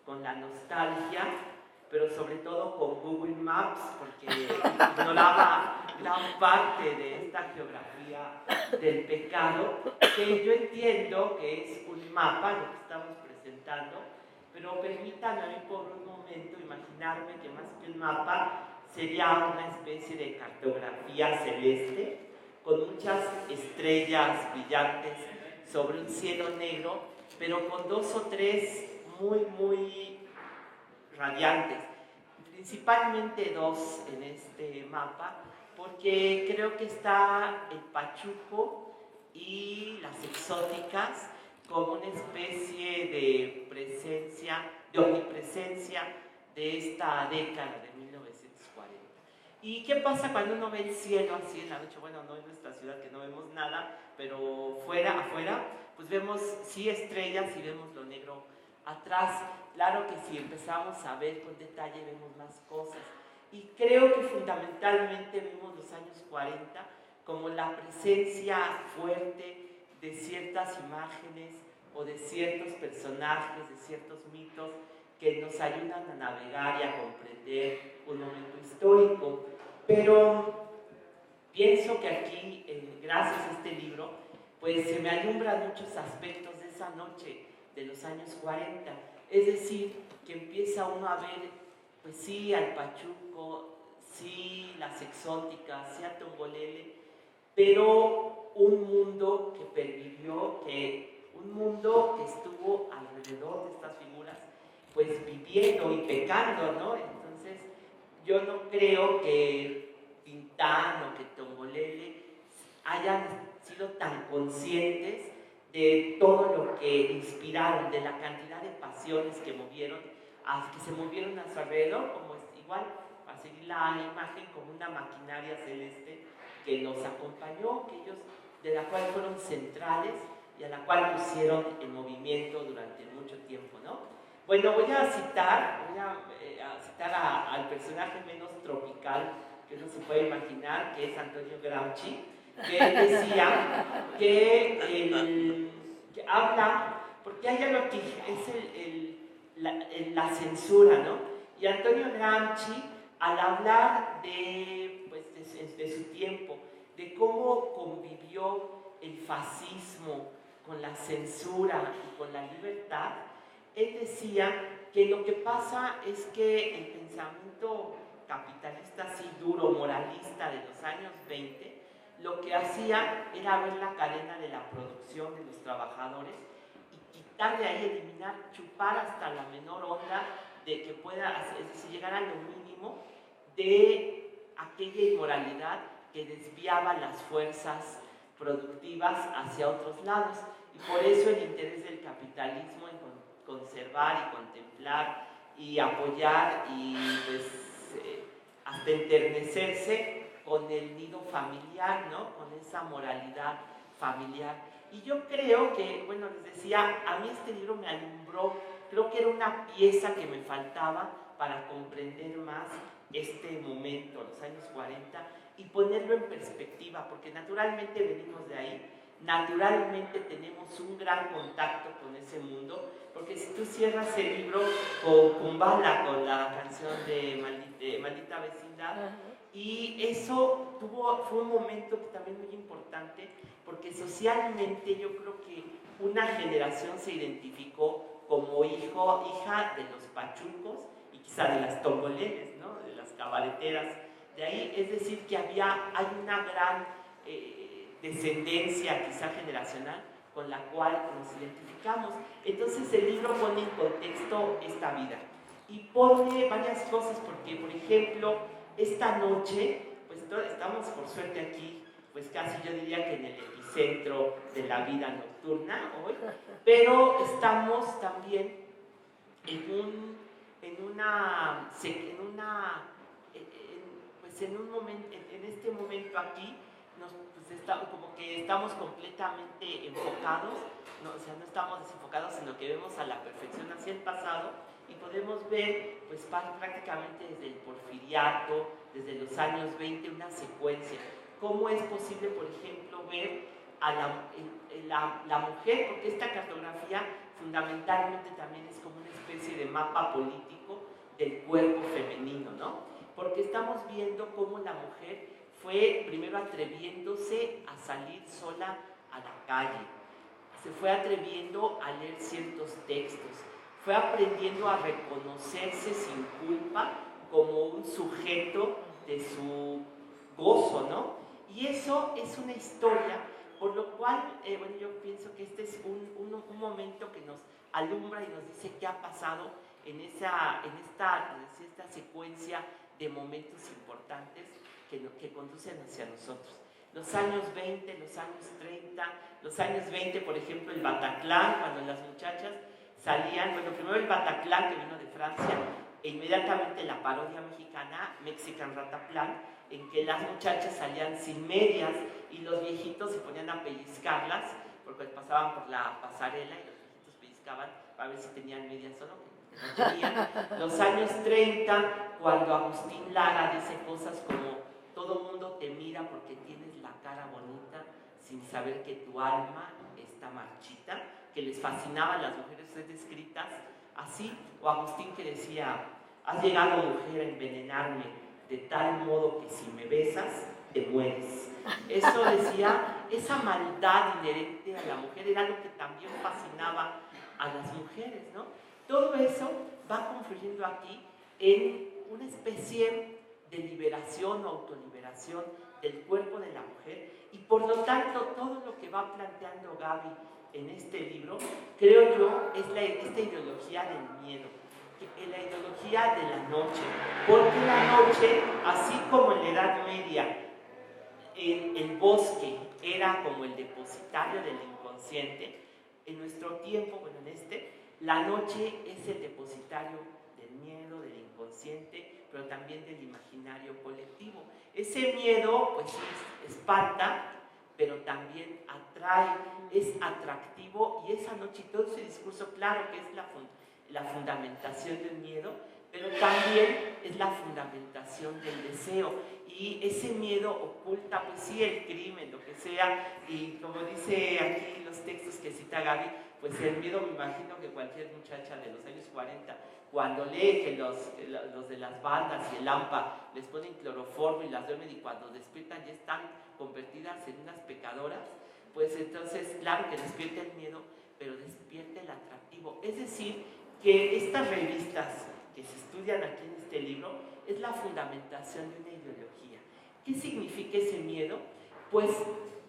con la nostalgia, pero sobre todo con Google Maps, porque ignoraba gran parte de esta geografía del pecado, que yo entiendo que es un mapa, lo que estamos presentando, pero permítanme a mí por un momento imaginarme que más que un mapa sería una especie de cartografía celeste, con muchas estrellas brillantes sobre un cielo negro, pero con 2 o 3 muy radiantes, principalmente 2 en este mapa, porque creo que está el Pachuco y las exóticas como una especie de presencia, de omnipresencia de esta década de 1940. ¿Y qué pasa cuando uno ve el cielo así en la noche? Bueno, no en nuestra ciudad que no vemos nada, pero afuera, pues vemos sí estrellas y vemos lo negro atrás. Claro que si empezamos a ver con detalle vemos más cosas. Y creo que fundamentalmente vemos los años 40 como la presencia fuerte de ciertas imágenes o de ciertos personajes, de ciertos mitos que nos ayudan a navegar y a comprender un momento histórico. Pero pienso que aquí, gracias a este libro, pues se me alumbran muchos aspectos de esa noche de los años 40. Es decir, que empieza uno a ver, pues sí, al Pachuco, sí, las exóticas, sí, a Tongolele, pero un mundo que pervivió, un mundo que estuvo alrededor de estas figuras, pues viviendo y pecando, ¿no? Entonces, yo no creo que Tintán o que Tongolele hayan sido tan conscientes de todo lo que inspiraron, de la cantidad de pasiones que se movieron a su alrededor, como es igual, para seguir la imagen, como una maquinaria celeste que los acompañó, de la cual fueron centrales y a la cual pusieron en movimiento durante mucho tiempo, ¿no? Bueno, voy a citar al personaje menos tropical que uno se puede imaginar, que es Antonio Gramsci, que decía que habla, porque hay algo que es la censura, ¿no? Y Antonio Gramsci, al hablar de su tiempo, de cómo convivió el fascismo con la censura y con la libertad, él decía que lo que pasa es que el pensamiento capitalista así duro, moralista de los años 20, lo que hacía era ver la cadena de la producción de los trabajadores y quitar de ahí, eliminar, chupar hasta la menor onda de que pueda, es decir, llegar a lo mínimo de aquella inmoralidad que desviaba las fuerzas productivas hacia otros lados. Y por eso el interés del capitalismo en conservar y contemplar y apoyar y pues hasta enternecerse con el nido familiar, ¿no? Con esa moralidad familiar. Y yo creo que, bueno, les decía, a mí este libro me alumbró, creo que era una pieza que me faltaba para comprender más este momento, los años 40, y ponerlo en perspectiva, porque naturalmente venimos de ahí, naturalmente tenemos un gran contacto con ese mundo, porque si tú cierras el libro con Kumbala, con la canción de Maldita Vecindad, y eso fue un momento también muy importante, porque socialmente yo creo que una generación se identificó como hija de los pachucos y quizá de las tombolenes, ¿no? De las cabareteras. De ahí, es decir, que hay una gran descendencia quizá generacional con la cual nos identificamos. Entonces el libro pone en contexto esta vida y pone varias cosas, porque por ejemplo esta noche, pues estamos por suerte aquí, pues casi yo diría que en el epicentro de la vida nocturna hoy, pero estamos también en este momento aquí, como que estamos completamente enfocados, no, o sea, no estamos desenfocados, sino que vemos a la perfección hacia el pasado y podemos ver, pues prácticamente desde el porfiriato, desde los años 20, una secuencia. ¿Cómo es posible, por ejemplo, ver a la mujer? Porque esta cartografía fundamentalmente también es como una especie de mapa político del cuerpo femenino, ¿no? Porque estamos viendo cómo la mujer fue primero atreviéndose a salir sola a la calle, se fue atreviendo a leer ciertos textos, fue aprendiendo a reconocerse sin culpa como un sujeto de su gozo, ¿no? Y eso es una historia, por lo cual, bueno, yo pienso que este es un momento que nos alumbra y nos dice qué ha pasado en esta secuencia de momentos importantes que conducen hacia nosotros. Los años 20, los años 30, los años 20, por ejemplo, el Bataclan, cuando las muchachas salían, bueno, primero el Bataclan que vino de Francia, e inmediatamente la parodia mexicana, Mexican Rataplan, en que las muchachas salían sin medias y los viejitos se ponían a pellizcarlas, porque pasaban por la pasarela y los viejitos pellizcaban para ver si tenían medias o no. No tenían. Los años 30, cuando Agustín Lara dice cosas como: todo mundo te mira porque tienes la cara bonita sin saber que tu alma está marchita, que les fascinaban las mujeres descritas así. O Agustín que decía: has llegado, mujer, a envenenarme de tal modo que si me besas te mueres. Eso decía, esa maldad inherente a la mujer era lo que también fascinaba a las mujeres, ¿no? Todo eso va confluyendo aquí en una especie de liberación o autoliberación del cuerpo de la mujer, y por lo tanto todo lo que va planteando Gaby en este libro, creo yo, es esta ideología del miedo, la ideología de la noche, porque la noche, así como en la Edad Media el bosque era como el depositario del inconsciente, en nuestro tiempo, bueno, la noche es el depositario del miedo, del inconsciente, pero también del imaginario colectivo. Ese miedo, pues sí, espanta, pero también atrae, es atractivo, y esa noche, y todo ese discurso, claro que es la fundamentación del miedo, pero también es la fundamentación del deseo, y ese miedo oculta, pues sí, el crimen, lo que sea, y como dice aquí los textos que cita Gaby, pues el miedo, me imagino que cualquier muchacha de los años 40, cuando lee que los de las bandas y el AMPA les ponen cloroformo y las duermen, y cuando despiertan ya están convertidas en unas pecadoras, pues entonces, claro que despierta el miedo, pero despierta el atractivo. Es decir, que estas revistas que se estudian aquí en este libro es la fundamentación de una ideología. ¿Qué significa ese miedo? Pues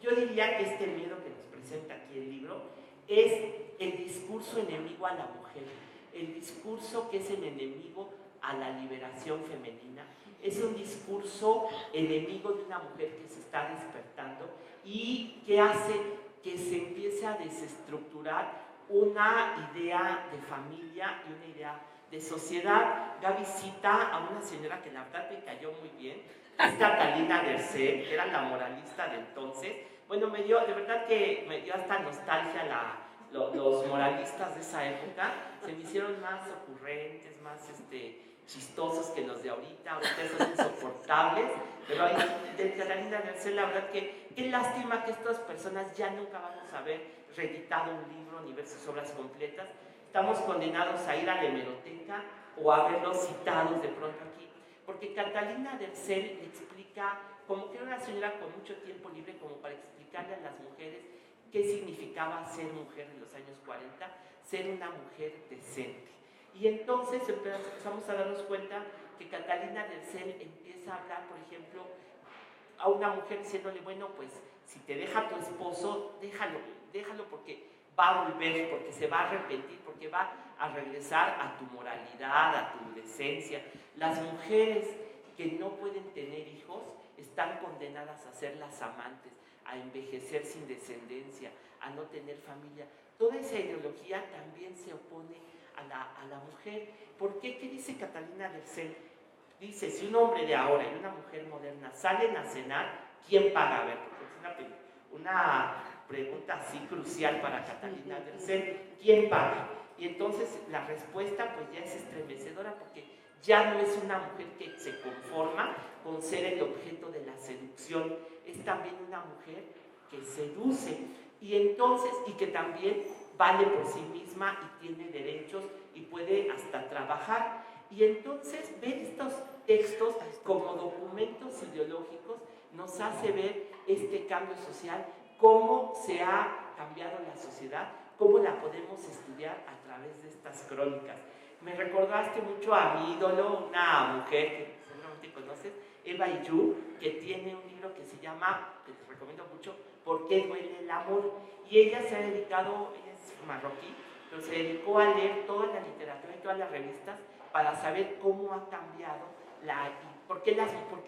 yo diría que este miedo que nos presenta aquí el libro es el discurso enemigo a la mujer, el discurso que es el enemigo a la liberación femenina, es un discurso enemigo de una mujer que se está despertando y que hace que se empiece a desestructurar una idea de familia y una idea de sociedad. Gaby cita a una señora que la verdad me cayó muy bien, es Catalina Dercel, que era la moralista de entonces. Bueno, de verdad que me dio hasta nostalgia los moralistas de esa época. Se me hicieron más ocurrentes, más chistosos que los de ahorita son insoportables, pero ahí de Catalina Dercel, la verdad que qué lástima que estas personas ya nunca vamos a ver reeditado un libro ni ver sus obras completas. Estamos condenados a ir a la hemeroteca o a verlos citados de pronto aquí, porque Catalina Dercel explica, como que era una señora con mucho tiempo libre, como para explicarle a las mujeres qué significaba ser mujer en los años 40, ser una mujer decente. Y entonces empezamos a darnos cuenta que Catalina Dercel empieza a hablar, por ejemplo, a una mujer diciéndole, bueno, pues si te deja tu esposo, déjalo porque va a volver, porque se va a arrepentir, porque va a regresar a tu moralidad, a tu decencia. Las mujeres que no pueden tener hijos están condenadas a ser las amantes, a envejecer sin descendencia, a no tener familia. Toda esa ideología también se opone a la mujer. ¿Por qué? ¿Qué dice Catalina Dercel? Dice, si un hombre de ahora y una mujer moderna salen a cenar, ¿quién paga? A ver, porque es una pregunta así crucial para Catalina Dercel, ¿quién paga? Y entonces la respuesta pues ya es estremecedora, porque ya no es una mujer que se conforma con ser el objeto de la seducción, es también una mujer que seduce y entonces, y que también vale por sí misma y tiene derechos y puede hasta trabajar. Y entonces ver estos textos como documentos ideológicos nos hace ver este cambio social, cómo se ha cambiado la sociedad, cómo la podemos estudiar a través de estas crónicas. Me recordaste mucho a mi ídolo, una mujer que seguramente conoces, Eva Iyú, que tiene un libro que se llama, que te recomiendo mucho, ¿Por qué duele el amor? Y ella se ha dedicado, ella es marroquí, pero se dedicó a leer toda la literatura y todas las revistas para saber cómo ha cambiado ¿por qué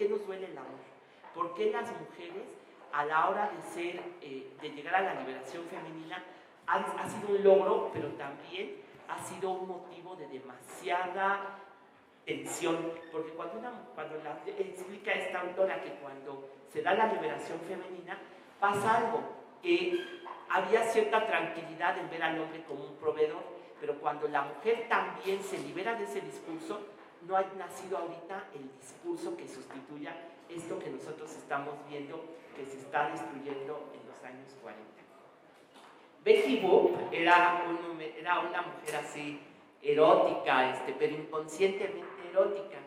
nos duele el amor? ¿Por qué las mujeres, a la hora de llegar a la liberación femenina, ha sido un logro, pero también ha sido un motivo de demasiada tensión? Porque explica esta autora que cuando se da la liberación femenina, pasa algo, que había cierta tranquilidad en ver al hombre como un proveedor, pero cuando la mujer también se libera de ese discurso, no ha nacido ahorita el discurso que sustituya esto que nosotros estamos viendo que se está destruyendo en los años 40. Betty Boop era una mujer así erótica, pero inconscientemente erótica.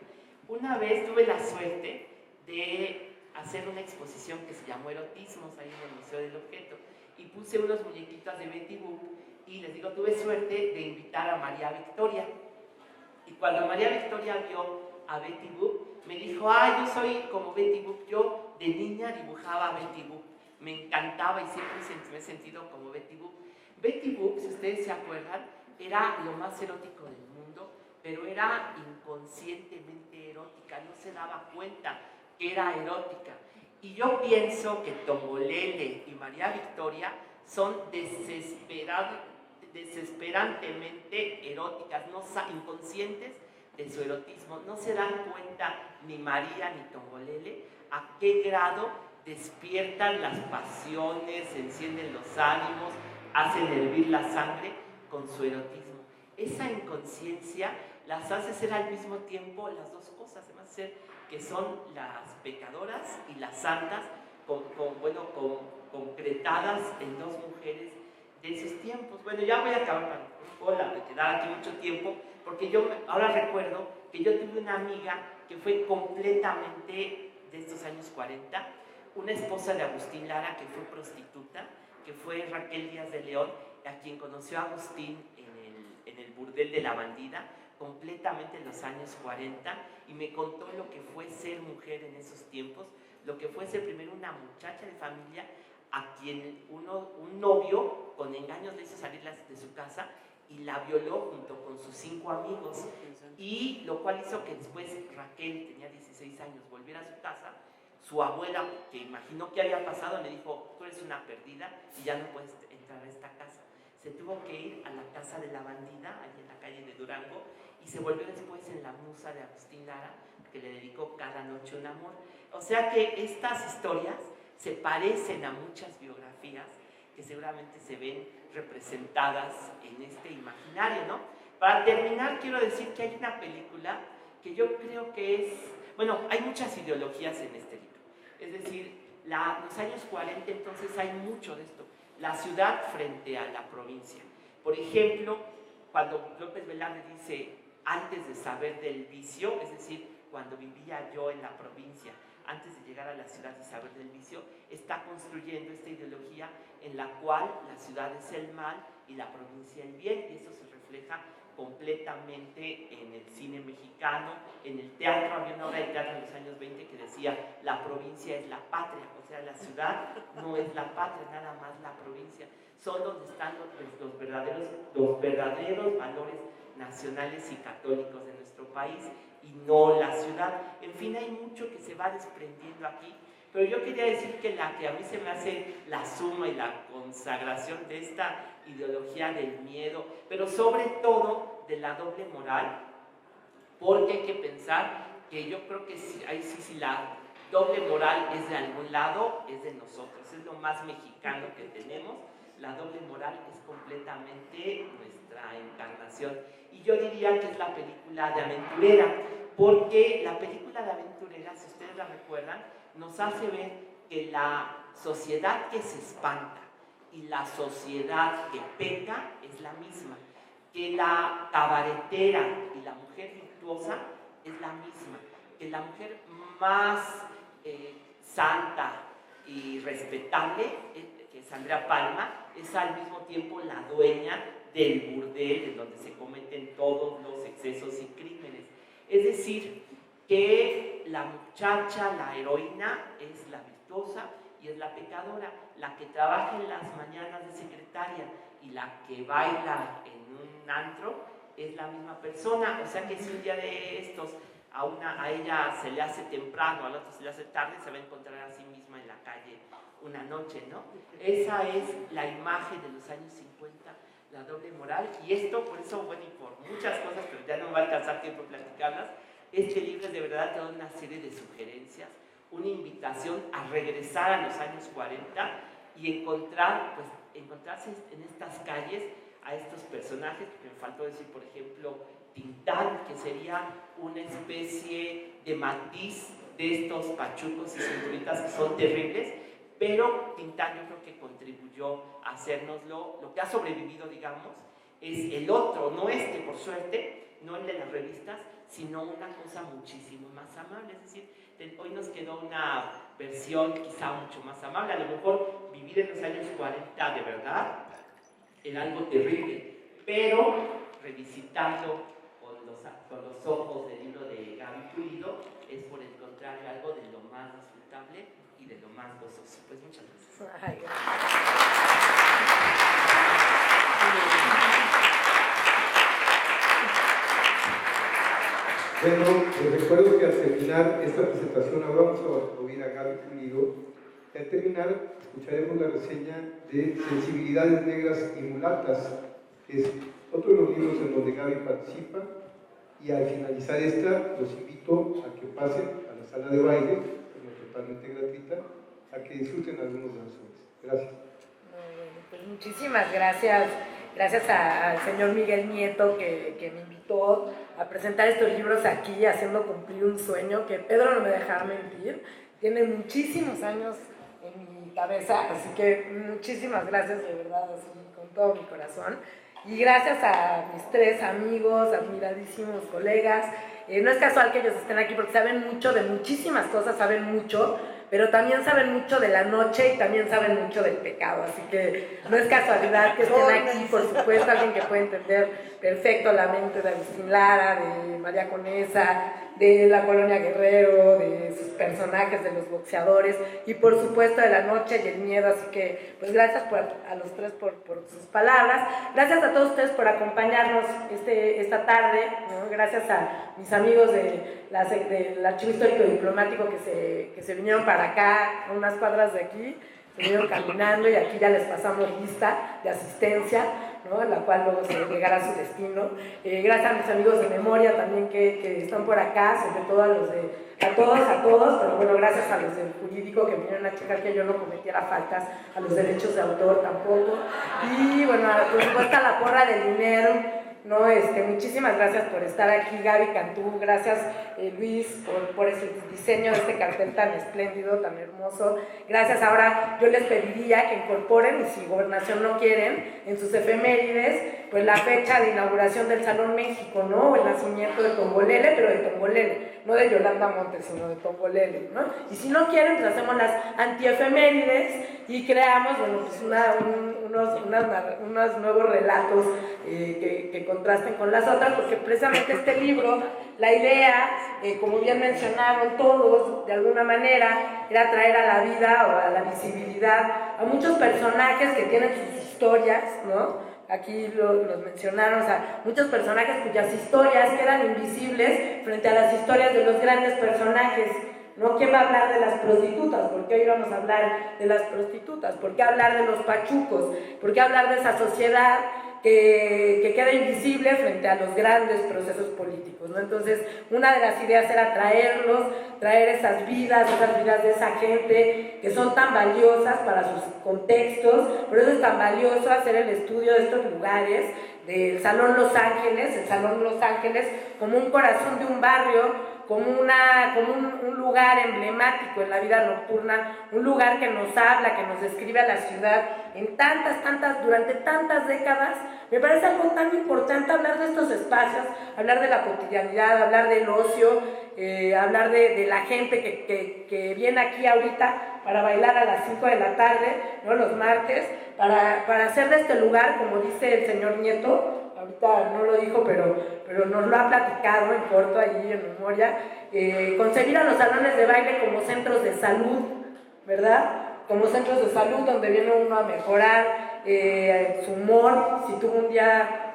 Una vez tuve la suerte de hacer una exposición que se llamó Erotismos ahí en el Museo del Objeto y puse unos muñequitos de Betty Boop y les digo, tuve suerte de invitar a María Victoria. Y cuando María Victoria vio a Betty Boop, me dijo, yo soy como Betty Boop. Yo de niña dibujaba a Betty Boop. Me encantaba y siempre me he sentido como Betty Boop. Betty Boop, si ustedes se acuerdan, era lo más erótico del mundo, pero era inconscientemente erótica, no se daba cuenta que era erótica. Y yo pienso que Tongolele y María Victoria son desesperantemente eróticas, inconscientes de su erotismo. No se dan cuenta ni María ni Tongolele a qué grado despiertan las pasiones, encienden los ánimos, hacen hervir la sangre con su erotismo. Esa inconsciencia las hace ser al mismo tiempo las dos cosas, además ser que son las pecadoras y las santas, concretadas en dos mujeres de esos tiempos. Bueno, ya voy a acabar para quedar aquí mucho tiempo, porque yo ahora recuerdo que yo tuve una amiga que fue completamente de estos años 40, una esposa de Agustín Lara que fue prostituta, que fue Raquel Díaz de León, a quien conoció Agustín en el burdel de La Bandida, completamente en los años 40, y me contó lo que fue ser mujer en esos tiempos, lo que fue ser primero una muchacha de familia a quien un novio con engaños le hizo salir de su casa y la violó junto con sus 5 amigos, y lo cual hizo que después Raquel, tenía 16 años, volviera a su casa. Su abuela, que imaginó que había pasado, le dijo: tú eres una perdida y ya no puedes entrar a esta casa. Se tuvo que ir a la casa de La Bandida, allí en la calle de Durango, y se volvió después en la musa de Agustín Lara, que le dedicó Cada noche un amor. O sea que estas historias se parecen a muchas biografías que seguramente se ven representadas en este imaginario, ¿no? Para terminar, quiero decir que hay una película que yo creo que es... Bueno, hay muchas ideologías en este libro. Es decir, los años 40, entonces hay mucho de esto. La ciudad frente a la provincia. Por ejemplo, cuando López Velarde dice, antes de saber del vicio, es decir, cuando vivía yo en la provincia, antes de llegar a la ciudad y saber del vicio, está construyendo esta ideología en la cual la ciudad es el mal y la provincia el bien, y eso se refleja completamente en el cine mexicano. En el teatro, había una obra de teatro en los años 20 que decía: la provincia es la patria, o sea, la ciudad no es la patria, nada más la provincia. Son donde están los verdaderos valores nacionales y católicos de nuestro país, y no la ciudad. En fin, hay mucho que se va desprendiendo aquí, pero yo quería decir que la que a mí se me hace la suma y la consagración de esta ideología del miedo, pero sobre todo de la doble moral, porque hay que pensar que yo creo que si la doble moral es de algún lado, es de nosotros, es lo más mexicano que tenemos. La doble moral es completamente nuestra encarnación, y yo diría que es la película de Aventurera, porque la película de Aventurera, si ustedes la recuerdan, nos hace ver que la sociedad que se espanta y la sociedad que peca es la misma, que la cabaretera y la mujer virtuosa es la misma, que la mujer más santa y respetable, que es Andrea Palma, es al mismo tiempo la dueña del burdel en donde se cometen todos los excesos y crímenes. Es decir, que la muchacha, la heroína, es la virtuosa y es la pecadora. La que trabaja en las mañanas de secretaria y la que baila en un antro es la misma persona. O sea que si un día de estos a ella se le hace temprano, al otro se le hace tarde, se va a encontrar a sí misma en la calle una noche, ¿no? Esa es la imagen de los años 50, la doble moral. Y esto, por eso, bueno, y por muchas cosas, pero ya no me va a alcanzar tiempo platicarlas, este libro es de verdad toda una serie de sugerencias, una invitación a regresar a los años 40 y encontrarse en estas calles a estos personajes, que me faltó decir, por ejemplo, Tintán, que sería una especie de matiz de estos pachucos y cinturitas que son terribles, pero Tintán yo creo que contribuyó a hacérnoslo. Lo que ha sobrevivido, digamos, es el otro, no este, por suerte, no el de las revistas, sino una cosa muchísimo más amable. Es decir, hoy nos quedó una versión quizá mucho más amable. A lo mejor vivir en los años 40 de verdad era algo terrible, pero revisitando con los ojos del libro de Gaby Pulido es, por el contrario, algo de lo más disfrutable y de lo más gozoso. Pues muchas gracias. Ay, Bueno, les recuerdo que al terminar esta presentación ahora vamos a oír a Gaby Pulido. Al terminar escucharemos la reseña de Sensibilidades Negras y Mulatas, que es otro de los libros en donde Gaby participa. Y al finalizar esta, los invito a que pasen a la sala de baile, que es totalmente gratuita, a que disfruten algunos de los juegos. Gracias. muy bueno, pues muchísimas gracias. Gracias al señor Miguel Nieto que me invitó a presentar estos libros aquí, haciendo cumplir un sueño que Pedro no me dejaba mentir. Tiene muchísimos años en mi cabeza, así que muchísimas gracias, de verdad, así, con todo mi corazón. Y gracias a mis 3 amigos, admiradísimos colegas, no es casual que ellos estén aquí porque saben mucho de muchísimas cosas, saben mucho, pero también saben mucho de la noche y también saben mucho del pecado, así que no es casualidad que estén aquí, por supuesto, alguien que puede entender perfecto la mente de Agustín Lara, de María Conesa, de la Colonia Guerrero, de sus personajes, de los boxeadores y por supuesto de la noche y el miedo, así que pues gracias a los tres por sus palabras, gracias a todos ustedes por acompañarnos esta tarde, ¿no? Gracias a mis amigos del Archivo Histórico Diplomático que se vinieron para acá, a unas cuadras de aquí, se vinieron caminando y aquí ya les pasamos lista de asistencia, ¿no? La cual luego se llegará a su destino. Gracias a mis amigos de memoria también que están por acá, sobre todo a todos, pero bueno, gracias a los del jurídico que vinieron a checar que yo no cometiera faltas, a los derechos de autor tampoco, y bueno, por supuesto a la porra del dinero. No, muchísimas gracias por estar aquí, Gaby Cantú, gracias Luis por el diseño de este cartel tan espléndido, tan hermoso. Gracias, ahora yo les pediría que incorporen, y si Gobernación no quieren, en sus efemérides, pues la fecha de inauguración del Salón México, ¿no? El nacimiento de Tongolele, pero de Tongolele, no de Yolanda Montes, sino de Tongolele, ¿no? Y si no quieren, pues hacemos las antiefemérides y creamos, bueno, pues unos nuevos relatos que contrasten con las otras, porque precisamente este libro, la idea, como bien mencionaron todos, de alguna manera, era traer a la vida o a la visibilidad a muchos personajes que tienen sus historias, ¿no? Aquí los mencionaron, o sea, muchos personajes cuyas historias quedan invisibles frente a las historias de los grandes personajes, ¿no? ¿Quién va a hablar de las prostitutas? ¿Por qué hoy vamos a hablar de las prostitutas? ¿Por qué hablar de los pachucos? ¿Por qué hablar de esa sociedad que queda invisible frente a los grandes procesos políticos, ¿no? Entonces, una de las ideas era traer esas vidas de esa gente que son tan valiosas para sus contextos, por eso es tan valioso hacer el estudio de estos lugares, del Salón Los Ángeles, el Salón Los Ángeles como un corazón de un barrio, como un lugar emblemático en la vida nocturna, un lugar que nos habla, que nos describe a la ciudad durante tantas décadas. Me parece algo tan importante hablar de estos espacios, hablar de la cotidianidad, hablar del ocio, hablar de la gente que viene aquí ahorita para bailar a las 5 de la tarde, ¿no? Los martes, para hacer de este lugar, como dice el señor Nieto, ahorita no lo dijo, pero nos lo ha platicado en corto allí en memoria, concebir a los salones de baile como centros de salud, ¿verdad? Como centros de salud donde viene uno a mejorar su humor. Si tuvo un día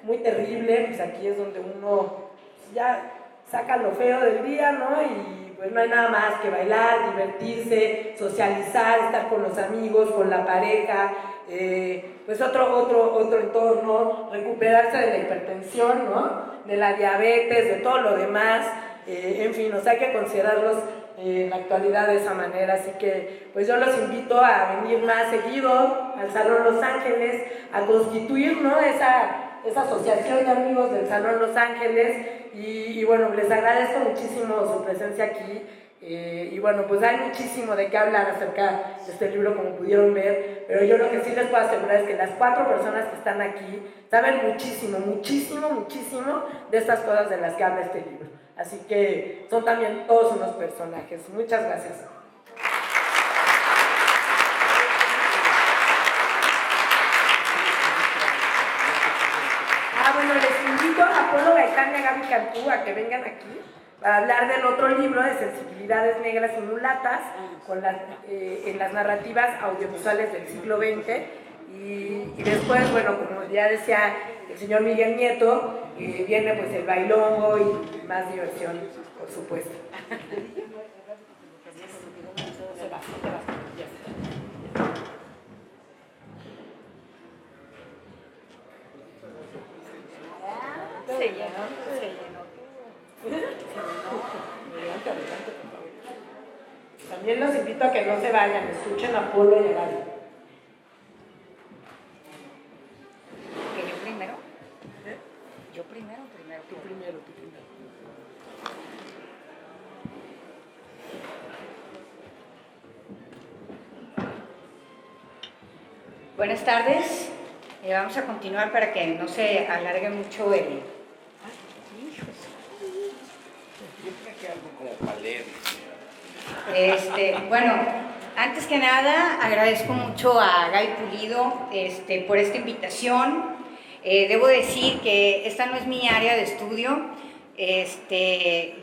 muy terrible, pues aquí es donde uno ya saca lo feo del día, ¿no? Y pues no hay nada más que bailar, divertirse, socializar, estar con los amigos, con la pareja, pues otro entorno, recuperarse de la hipertensión, ¿no? De la diabetes, de todo lo demás, en fin, hay que considerarlos en la actualidad de esa manera, así que pues yo los invito a venir más seguido al Salón Los Ángeles, a constituir, ¿no? esa asociación de amigos del Salón Los Ángeles, y bueno, les agradezco muchísimo su presencia aquí. Y bueno, pues hay muchísimo de qué hablar acerca de este libro, como pudieron ver, pero yo lo que sí les puedo asegurar es que las 4 personas que están aquí saben muchísimo de estas cosas de las que habla este libro, así que son también todos unos personajes. Muchas gracias. Bueno, les invito a Polo Gaitán y a Gaby Cantú a que vengan aquí para hablar del otro libro de sensibilidades negras y mulatas en las narrativas audiovisuales del siglo XX. Y después, bueno, como ya decía el señor Miguel Nieto, viene pues el bailongo y más diversión, por supuesto. Se llenó. También los invito a que no se vayan, escuchen a Polo y a Gaby. ¿Que yo primero? ¿Yo primero? Tú primero. Buenas tardes. Vamos a continuar para que no se alargue mucho el... Bueno, antes que nada, agradezco mucho a Gaby Pulido por esta invitación. Debo decir que esta no es mi área de estudio.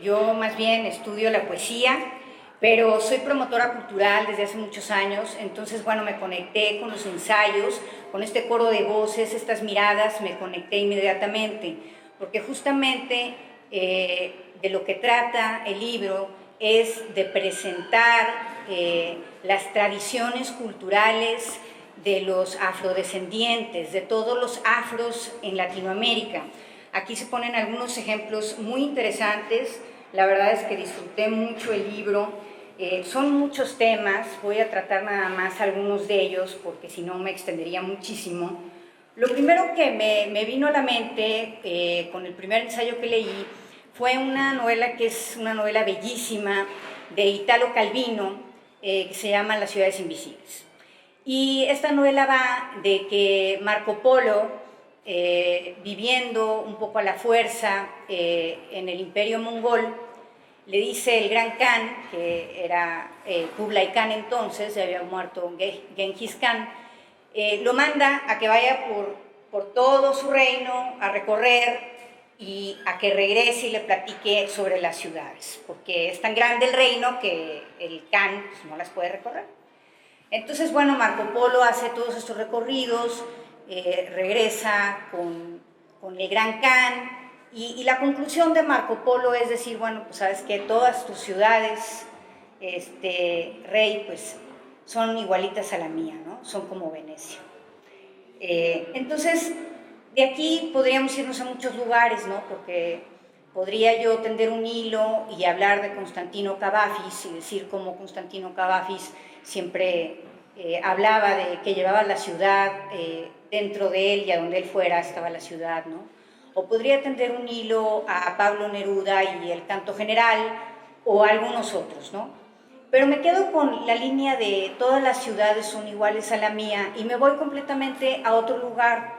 Yo más bien estudio la poesía, pero soy promotora cultural desde hace muchos años. Entonces, bueno, me conecté con los ensayos, con este coro de voces, estas miradas, me conecté inmediatamente, porque justamente de lo que trata el libro es de presentar las tradiciones culturales de los afrodescendientes, de todos los afros en Latinoamérica. Aquí se ponen algunos ejemplos muy interesantes. La verdad es que disfruté mucho el libro. Son muchos temas, voy a tratar nada más algunos de ellos porque si no me extendería muchísimo. Lo primero que me vino a la mente con el primer ensayo que leí fue una novela que es una novela bellísima de Italo Calvino, que se llama Las ciudades invisibles. Y esta novela va de que Marco Polo, viviendo un poco a la fuerza en el imperio mongol, le dice el gran Khan, que era Kublai Khan entonces, ya había muerto Genghis Khan, lo manda a que vaya por todo su reino a recorrer y a que regrese y le platique sobre las ciudades, porque es tan grande el reino que el Khan pues, no las puede recorrer. Entonces, bueno, Marco Polo hace todos estos recorridos, regresa con el gran Khan, y la conclusión de Marco Polo es decir, bueno, pues sabes que todas tus ciudades, rey, pues son igualitas a la mía, ¿no? Son como Venecia. Entonces, de aquí podríamos irnos a muchos lugares, ¿no? Porque podría yo tender un hilo y hablar de Constantino Cavafis y decir cómo Constantino Cavafis siempre hablaba de que llevaba la ciudad dentro de él y a donde él fuera estaba la ciudad, ¿no? O podría tender un hilo a Pablo Neruda y el canto general o a algunos otros, ¿no? Pero me quedo con la línea de todas las ciudades son iguales a la mía y me voy completamente a otro lugar.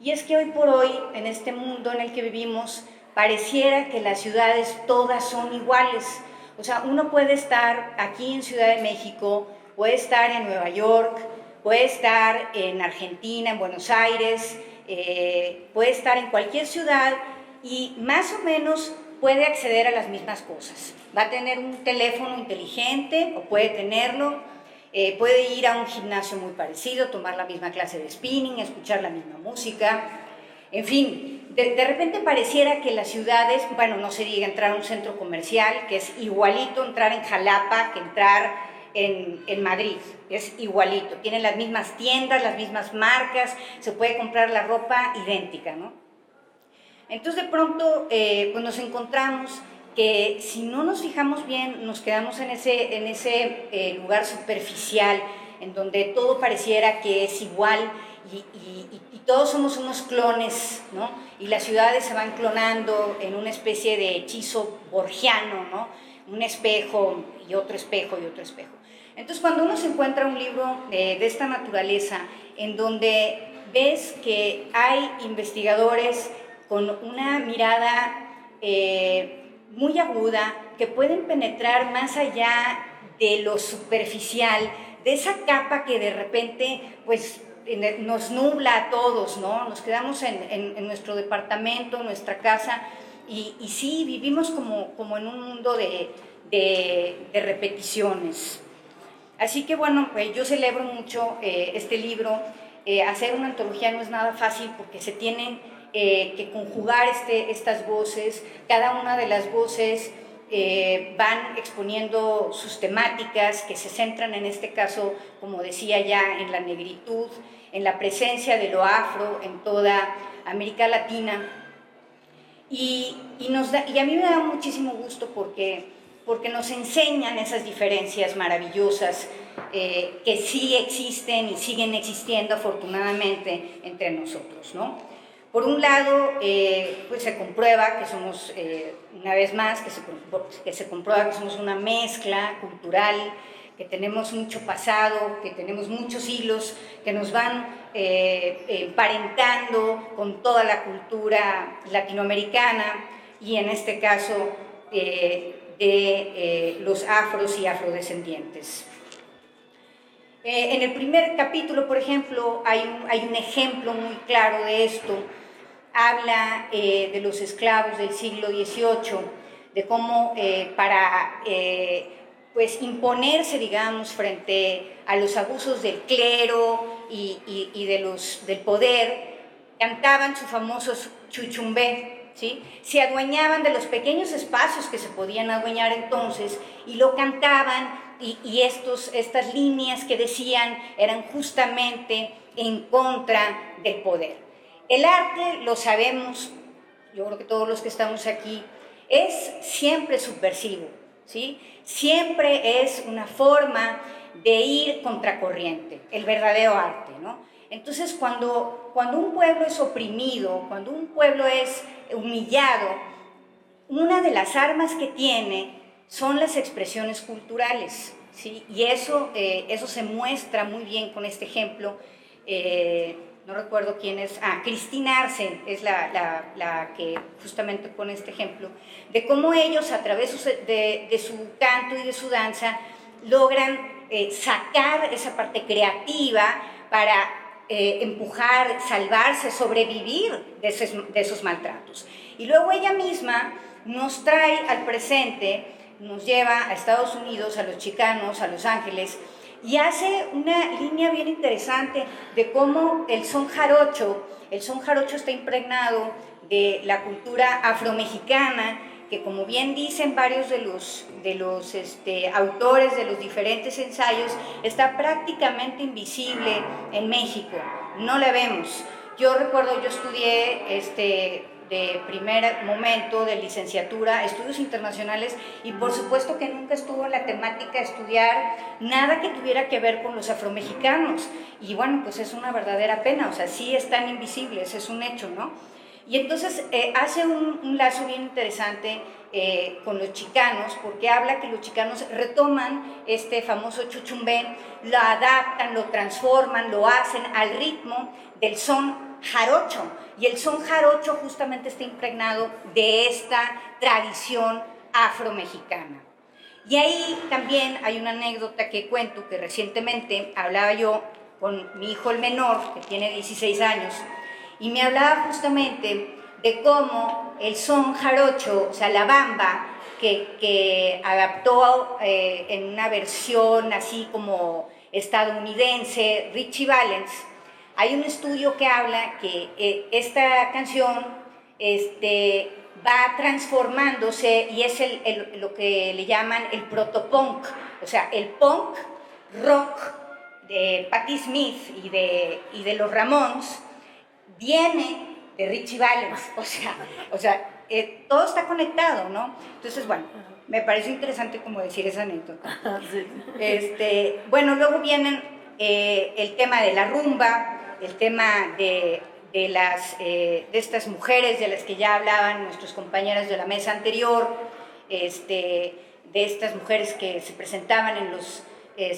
Y es que hoy por hoy, en este mundo en el que vivimos, pareciera que las ciudades todas son iguales. O sea, uno puede estar aquí en Ciudad de México, puede estar en Nueva York, puede estar en Argentina, en Buenos Aires, puede estar en cualquier ciudad y más o menos puede acceder a las mismas cosas. Va a tener un teléfono inteligente o puede tenerlo, puede ir a un gimnasio muy parecido, tomar la misma clase de spinning, escuchar la misma música, en fin, de repente pareciera que las ciudades, bueno, no se diga entrar a un centro comercial, que es igualito entrar en Jalapa que entrar en Madrid, es igualito, tienen las mismas tiendas, las mismas marcas, se puede comprar la ropa idéntica, ¿no? Entonces de pronto pues nos encontramos que si no nos fijamos bien, nos quedamos en ese lugar superficial, en donde todo pareciera que es igual y todos somos unos clones, ¿no? Y las ciudades se van clonando en una especie de hechizo borgiano, ¿no? Un espejo y otro espejo y otro espejo. Entonces cuando uno se encuentra un libro de esta naturaleza, en donde ves que hay investigadores con una mirada muy aguda, que pueden penetrar más allá de lo superficial, de esa capa que de repente pues, nos nubla a todos, ¿no? Nos quedamos en nuestro departamento, en nuestra casa, y sí, vivimos como en un mundo de repeticiones. Así que bueno, pues yo celebro mucho este libro. Hacer una antología no es nada fácil porque se tienen que conjugar estas voces. Cada una de las voces van exponiendo sus temáticas que se centran en este caso, como decía ya, en la negritud, en la presencia de lo afro en toda América Latina. Y a mí me da muchísimo gusto porque nos enseñan esas diferencias maravillosas que sí existen y siguen existiendo afortunadamente entre nosotros, ¿no? Por un lado, pues se comprueba que somos, una vez más, que se comprueba que somos una mezcla cultural, que tenemos mucho pasado, que tenemos muchos hilos que nos van emparentando con toda la cultura latinoamericana y en este caso de de los afros y afrodescendientes. En el primer capítulo, por ejemplo, hay un ejemplo muy claro de esto. Habla de los esclavos del siglo XVIII, de cómo para pues imponerse, digamos, frente a los abusos del clero y del poder, cantaban su famoso chuchumbé, ¿sí? Se adueñaban de los pequeños espacios que se podían adueñar entonces y lo cantaban, y estas líneas que decían eran justamente en contra del poder. El arte, lo sabemos, yo creo que todos los que estamos aquí, es siempre subversivo, ¿sí? Siempre es una forma de ir contracorriente, el verdadero arte, ¿no? Entonces, cuando un pueblo es oprimido, cuando un pueblo es humillado, una de las armas que tiene son las expresiones culturales, ¿sí? Y eso se muestra muy bien con este ejemplo. No recuerdo quién es, Cristina Arce es la que justamente pone este ejemplo, de cómo ellos a través de su canto y de su danza logran sacar esa parte creativa para empujar, salvarse, sobrevivir de esos maltratos. Y luego ella misma nos trae al presente, nos lleva a Estados Unidos, a los chicanos, a Los Ángeles, y hace una línea bien interesante de cómo el son jarocho está impregnado de la cultura afromexicana, que como bien dicen varios de los autores de los diferentes ensayos, está prácticamente invisible en México, no la vemos. Yo recuerdo, yo estudié de primer momento de licenciatura, estudios internacionales, y por supuesto que nunca estuvo en la temática de estudiar nada que tuviera que ver con los afromexicanos, y bueno, pues es una verdadera pena, o sea, sí están invisibles, es un hecho, ¿no? Y entonces hace un lazo bien interesante con los chicanos, porque habla que los chicanos retoman este famoso chuchumbé, lo adaptan, lo transforman, lo hacen al ritmo del son jarocho, y el son jarocho justamente está impregnado de esta tradición afromexicana. Y ahí también hay una anécdota que cuento, que recientemente hablaba yo con mi hijo el menor, que tiene 16 años, y me hablaba justamente de cómo el son jarocho, o sea, la bamba, que adaptó en una versión así como estadounidense, Richie Valens. Hay un estudio que habla que esta canción va transformándose, y es lo que le llaman el protopunk, o sea, el punk rock de Patti Smith y de los Ramones viene de Richie Valens, o sea, todo está conectado, ¿no? Entonces, bueno, me parece interesante como decir esa anécdota. Sí. Bueno, luego vienen el tema de la rumba, el tema de estas mujeres de las que ya hablaban nuestros compañeros de la mesa anterior, de estas mujeres que se presentaban en los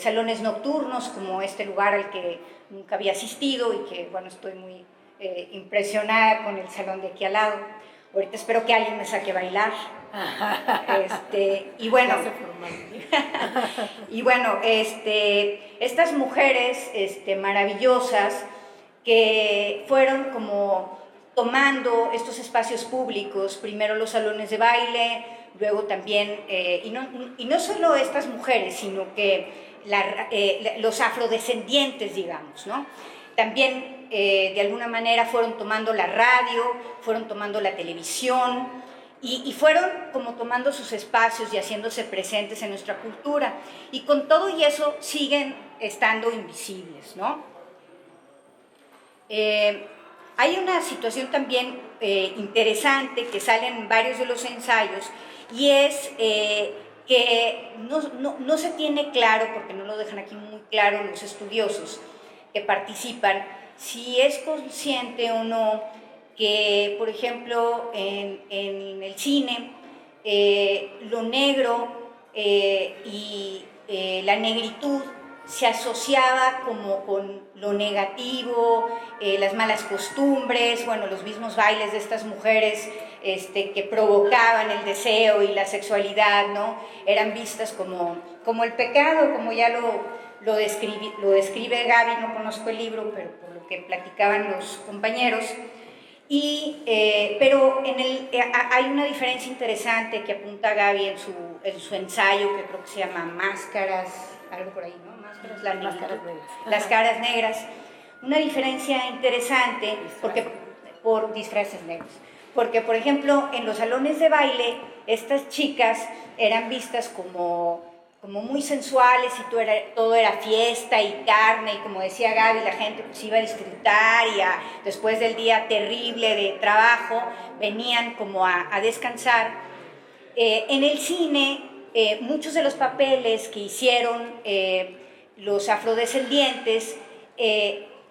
salones nocturnos, como este lugar al que nunca había asistido y que, bueno, estoy muy impresionada con el salón de aquí al lado. Ahorita espero que alguien me saque a bailar. Y bueno, estas mujeres maravillosas que fueron como tomando estos espacios públicos, primero los salones de baile, luego también, y no solo estas mujeres, sino que los afrodescendientes, digamos, ¿no? También de alguna manera fueron tomando la radio, fueron tomando la televisión, y fueron como tomando sus espacios y haciéndose presentes en nuestra cultura, y con todo y eso siguen estando invisibles, ¿no? Hay una situación también interesante que sale en varios de los ensayos, y es que no se tiene claro, porque no lo dejan aquí muy claro los estudiosos que participan, si es consciente o no que, por ejemplo, en el cine, lo negro y la negritud se asociaba como con lo negativo, las malas costumbres, bueno, los mismos bailes de estas mujeres que provocaban el deseo y la sexualidad, ¿no? Eran vistas como el pecado, como ya lo describe Gaby. No conozco el libro, pero por lo que platicaban los compañeros. Pero hay una diferencia interesante que apunta Gaby en su ensayo, que creo que se llama Máscaras, algo por ahí, ¿no? Máscaras, las caras negras. Una diferencia interesante por disfraces negros. Porque, por ejemplo, en los salones de baile, estas chicas eran vistas como muy sensuales y todo era fiesta y carne, y como decía Gaby, la gente pues iba a disfrutar y después del día terrible de trabajo venían como a descansar. En el cine, muchos de los papeles que hicieron los afrodescendientes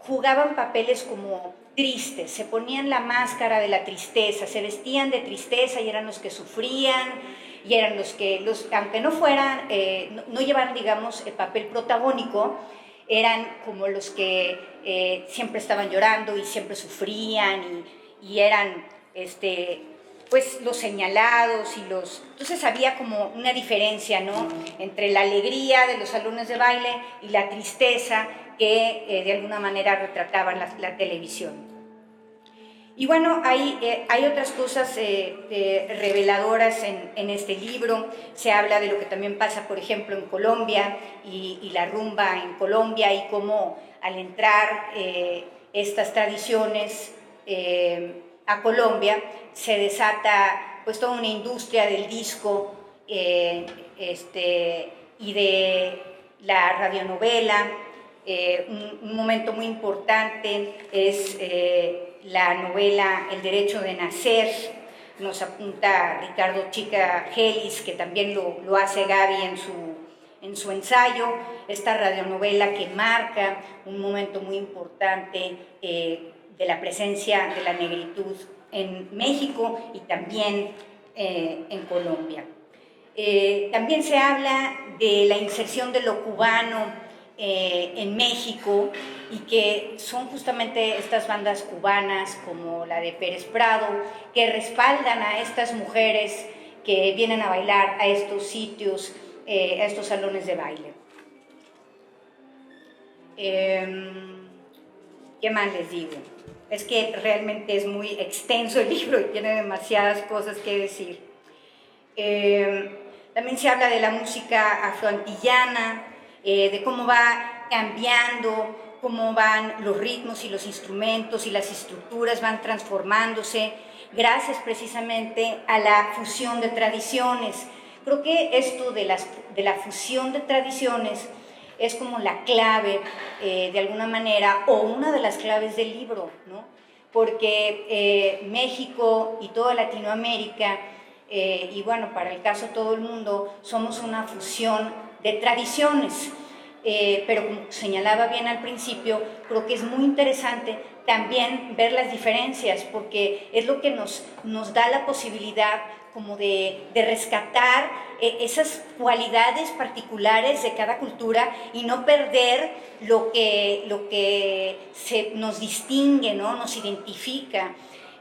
jugaban papeles como tristes, se ponían la máscara de la tristeza, se vestían de tristeza y eran los que sufrían, y eran los que, aunque no fueran, no llevaran, digamos, el papel protagónico, eran como los que siempre estaban llorando y siempre sufrían y eran, pues, los señalados y Entonces había como una diferencia, ¿no?, entre la alegría de los salones de baile y la tristeza que de alguna manera retrataban la televisión. Y bueno, hay otras cosas reveladoras en este libro. Se habla de lo que también pasa, por ejemplo, en Colombia y la rumba en Colombia, y cómo al entrar estas tradiciones a Colombia se desata pues toda una industria del disco y de la radionovela. Un momento muy importante es la novela El derecho de nacer. Nos apunta Ricardo Chica Gelis, que también lo hace Gaby en su ensayo, esta radionovela que marca un momento muy importante de la presencia de la negritud en México y también en Colombia. También se habla de la inserción de lo cubano en México, y que son justamente estas bandas cubanas como la de Pérez Prado que respaldan a estas mujeres que vienen a bailar a estos sitios, a estos salones de baile. ¿Qué más les digo? Es que realmente es muy extenso el libro y tiene demasiadas cosas que decir. También se habla de la música afroantillana, de cómo va cambiando, cómo van los ritmos y los instrumentos y las estructuras van transformándose gracias precisamente a la fusión de tradiciones. Creo que esto de la fusión de tradiciones es como la clave, de alguna manera, o una de las claves del libro, ¿no? Porque México y toda Latinoamérica, y bueno, para el caso todo el mundo, somos una fusión de tradiciones, pero como señalaba bien al principio, creo que es muy interesante también ver las diferencias, porque es lo que nos da la posibilidad como de rescatar esas cualidades particulares de cada cultura y no perder lo que nos distingue, ¿no?, nos identifica.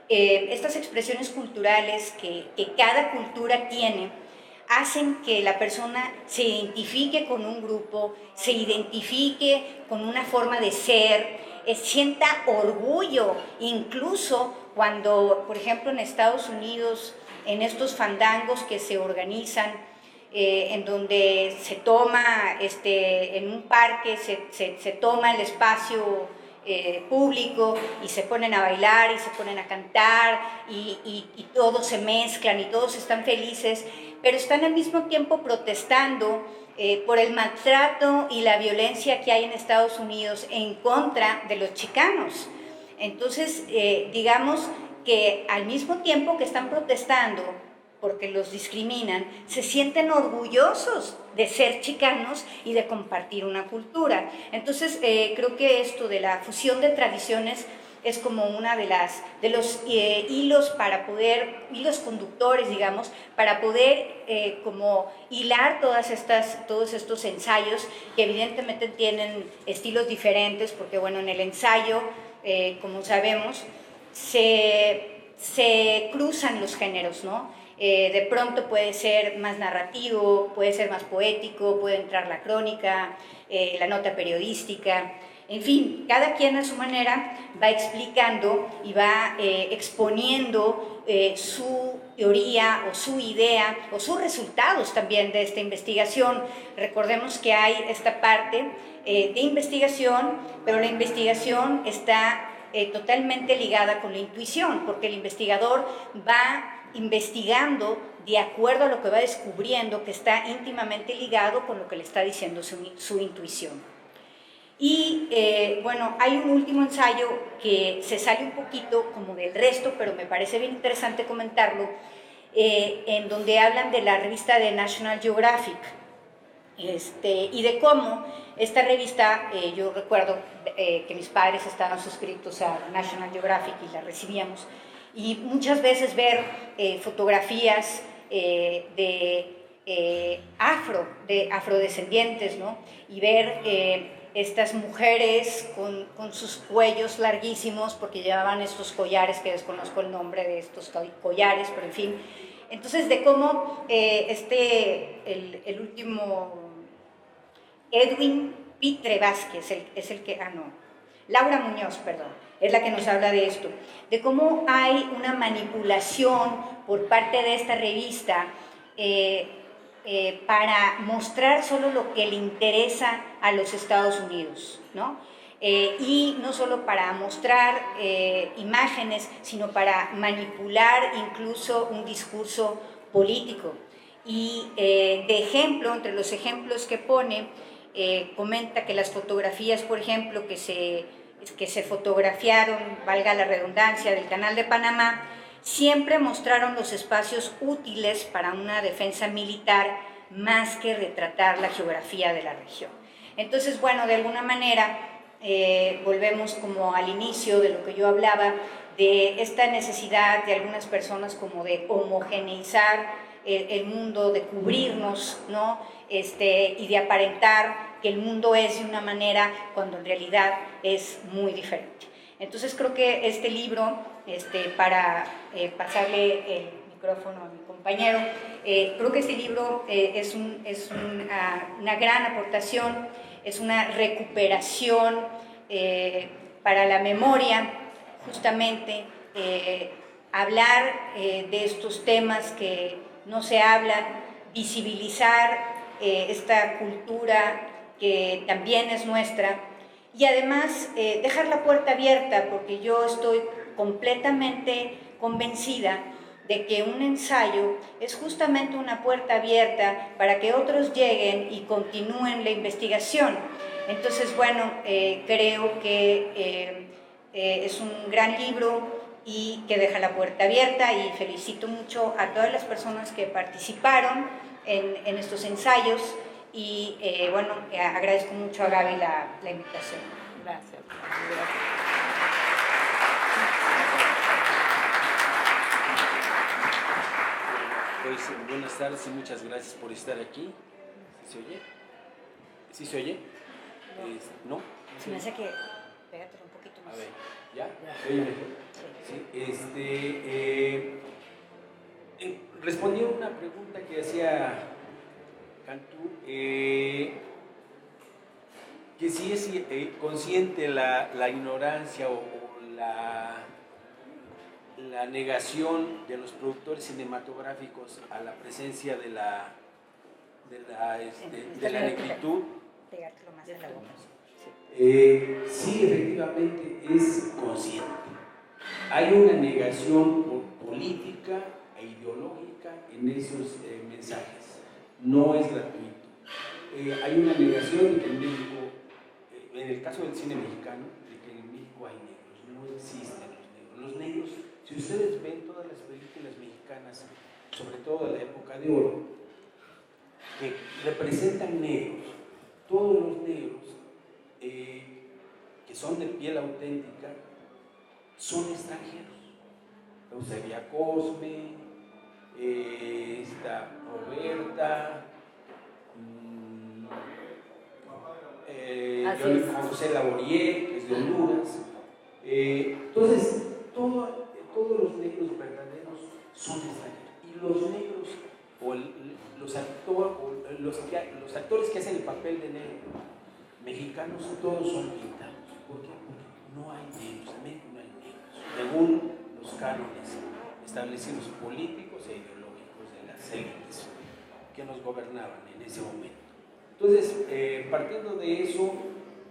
Estas expresiones culturales que cada cultura tiene hacen que la persona se identifique con un grupo, se identifique con una forma de ser, sienta orgullo, incluso cuando, por ejemplo, en Estados Unidos, en estos fandangos que se organizan, en donde se toma, en un parque, se toma el espacio público y se ponen a bailar y se ponen a cantar y todos se mezclan y todos están felices, pero están al mismo tiempo protestando por el maltrato y la violencia que hay en Estados Unidos en contra de los chicanos. Entonces, digamos que al mismo tiempo que están protestando porque los discriminan, se sienten orgullosos de ser chicanos y de compartir una cultura. Entonces, creo que esto de la fusión de tradiciones es como una de los hilos hilos conductores, digamos, para poder como hilar todos estos ensayos, que evidentemente tienen estilos diferentes, porque bueno, en el ensayo, como sabemos, se se cruzan los géneros, ¿no? De pronto puede ser más narrativo, puede ser más poético, puede entrar la crónica, la nota periodística, en fin, cada quien a su manera va explicando y va exponiendo su teoría o su idea o sus resultados también de esta investigación. Recordemos que hay esta parte de investigación, pero la investigación está totalmente ligada con la intuición, porque el investigador va investigando de acuerdo a lo que va descubriendo, que está íntimamente ligado con lo que le está diciendo su intuición. Y bueno, hay un último ensayo que se sale un poquito como del resto, pero me parece bien interesante comentarlo, en donde hablan de la revista de National Geographic, y de cómo esta revista, yo recuerdo que mis padres estaban suscritos a National Geographic y la recibíamos, y muchas veces ver fotografías de afrodescendientes, ¿no? Y ver estas mujeres con sus cuellos larguísimos, porque llevaban estos collares, que desconozco el nombre de estos collares, pero en fin. Entonces, de cómo el último, Edwin Pitre Vázquez, es el que, Laura Muñoz, perdón, es la que nos habla de esto, de cómo hay una manipulación por parte de esta revista para mostrar solo lo que le interesa a los Estados Unidos, ¿no? Y no solo para mostrar imágenes, sino para manipular incluso un discurso político. Y de ejemplo, entre los ejemplos que pone, comenta que las fotografías, por ejemplo, que se fotografiaron, valga la redundancia, del Canal de Panamá, siempre mostraron los espacios útiles para una defensa militar más que retratar la geografía de la región. Entonces, bueno, de alguna manera volvemos como al inicio de lo que yo hablaba, de esta necesidad de algunas personas como de homogeneizar el mundo, de cubrirnos, ¿no? Y de aparentar que el mundo es de una manera cuando en realidad es muy diferente. Entonces creo que este libro, para pasarle el micrófono a mi compañero, creo que este libro es una gran aportación, es una recuperación para la memoria, justamente hablar de estos temas que no se hablan, visibilizar esta cultura que también es nuestra, y además dejar la puerta abierta, porque yo estoy completamente convencida de que un ensayo es justamente una puerta abierta para que otros lleguen y continúen la investigación. Entonces, bueno, creo que es un gran libro y que deja la puerta abierta, y felicito mucho a todas las personas que participaron en estos ensayos, y bueno, agradezco mucho a Gaby la invitación. Gracias. Pues buenas tardes y muchas gracias por estar aquí. ¿Sí se oye? ¿Sí se oye? ¿No? Se me hace que pégatelo un poquito más. A ver, ¿ya? ¿Se oye mejor? Sí. Respondiendo a una pregunta que hacía Cantú, que si es consciente la ignorancia o la negación de los productores cinematográficos a la presencia de la negritud. Pegártelo más en la boca. Sí, efectivamente es consciente. Hay una negación política e ideológica en esos mensajes. No es gratuito. Hay una negación de que en México, en el caso del cine mexicano, de que en México hay negros. No existen los negros. Los negros, si ustedes ven todas las películas mexicanas, sobre todo de la época de oro, que representan negros, todos los negros que son de piel auténtica son extranjeros. Eusebia Cosme, esta Roberta, José Laboriel, que es de Honduras. Entonces, todo todos los negros verdaderos son extranjeros. Y los negros, o los actores que hacen el papel de negro mexicanos, todos son pintados. ¿Por qué? Porque no hay negros, en México no hay negros, según los cánones establecidos políticos e ideológicos de las élites que nos gobernaban en ese momento. Entonces, partiendo de eso,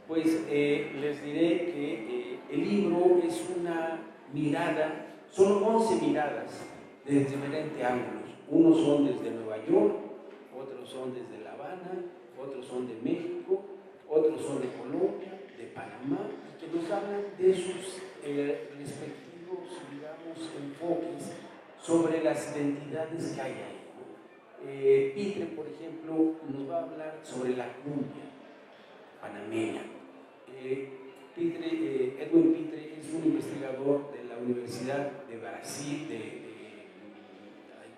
pues les diré que el libro es una mirada, son 11 miradas desde diferentes ángulos. Unos son desde Nueva York, otros son desde La Habana, otros son de México, otros son de Colombia, de Panamá, y que nos hablan de sus respectivos, digamos, enfoques sobre las identidades que hay ahí. Pitre, por ejemplo, nos va a hablar sobre la cumbia panameña. Edwin Pitre es un investigador de la Universidad de Brasil,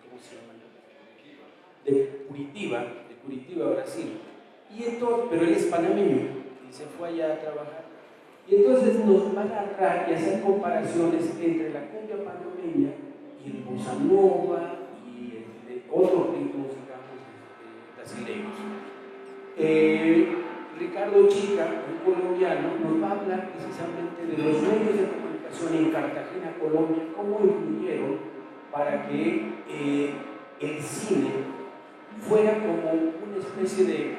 ¿cómo se llama? De Curitiba, Brasil. Y entonces, pero él es panameño y se fue allá a trabajar. Y entonces nos va a agarrar y hacer comparaciones entre la cumbia panameña y el bossa nova y otros ritmos, digamos, brasileños. Ricardo Chica, un colombiano, nos va a hablar precisamente de los medios de comunicación en Cartagena, Colombia, cómo influyeron para que el cine fuera como una especie de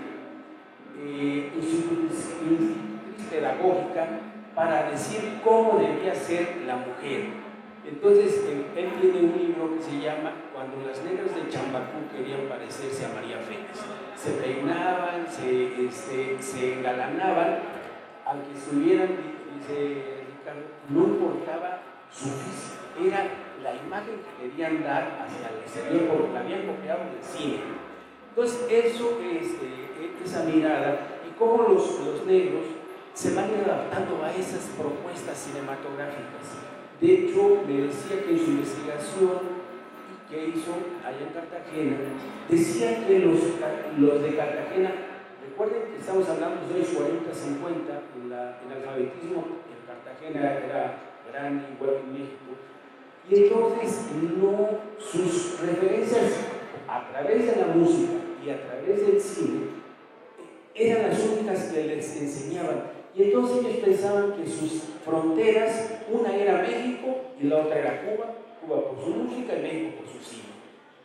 institutriz pedagógica para decir cómo debía ser la mujer. Entonces, él tiene un libro que se llama Cuando las negras de Chambacú querían parecerse a María Félix. Se peinaban, se engalanaban, aunque estuvieran, dice Ricardo, no importaba su físico, era la imagen que querían dar hacia el exterior porque la habían copiado del cine. Entonces, eso es esa mirada y cómo los negros se van adaptando a esas propuestas cinematográficas. De hecho, me decía que en su investigación que hizo allá en Cartagena, decía que los de Cartagena, recuerden que estamos hablando de los 40-50, el alfabetismo en Cartagena era grande, igual que en México, y entonces sus referencias a través de la música y a través del cine eran las únicas que les enseñaban. Y entonces ellos pensaban que sus fronteras, una era México y la otra era Cuba, Cuba por su música y México por su cine.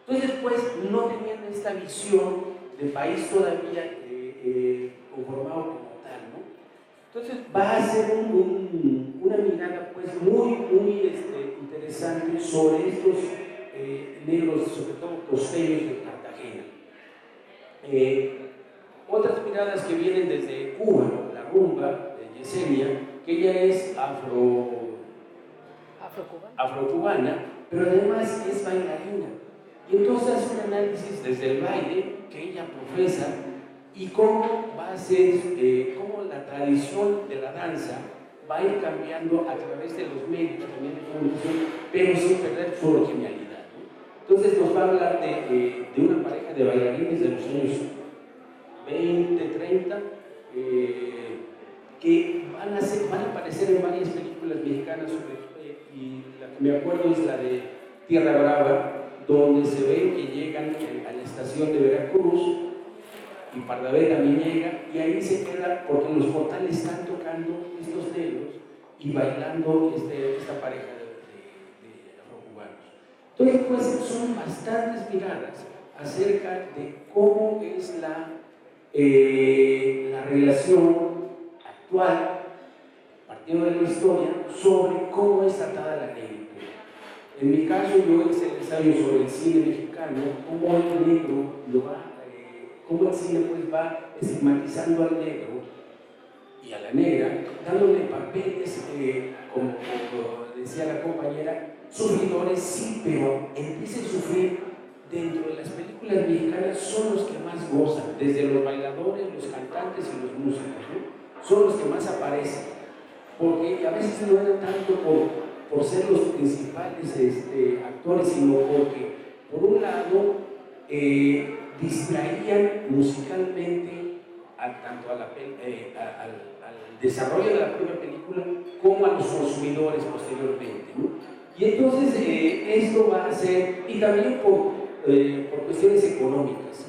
Entonces, pues, no tenían esta visión de país todavía conformado como tal, ¿no? Entonces, va a ser una mirada, pues, muy interesante sobre estos negros, sobre todo costeños de Cartagena. Otras miradas que vienen desde Cuba, la rumba de Yesenia, que ella es afrocubana, pero además es bailarina. Y entonces hace un análisis desde el baile que ella profesa y cómo va a ser, cómo la tradición de la danza va a ir cambiando a través de los medios también de comunicación, pero sin perder su originalidad, ¿no? Entonces nos va a hablar de una pareja de bailarines de los años 20, 30, que van a aparecer en varias películas mexicanas, y la que me acuerdo es la de Tierra Brava, donde se ve que llegan a la estación de Veracruz y Pardavé también llega, y ahí se queda porque los portales están tocando estos negros y bailando esta pareja de afrocubanos. Entonces, pues son bastantes miradas acerca de cómo es la relación actual, partiendo de la historia, sobre cómo es tratada la negritud. En mi caso, yo hice el ensayo sobre el cine mexicano, cómo el negro cómo el cine pues va estigmatizando al negro y a la negra, dándole papeles, como decía la compañera, sufridores, sí, pero empieza a sufrir dentro de las películas mexicanas, son los que más gozan, desde los bailadores, los cantantes y los músicos, ¿no? Son los que más aparecen, porque a veces no era tanto por ser los principales actores, sino porque, por un lado, distraían musicalmente tanto al desarrollo de la propia película como a los consumidores posteriormente, ¿no? Y entonces esto va a ser, y también por cuestiones económicas,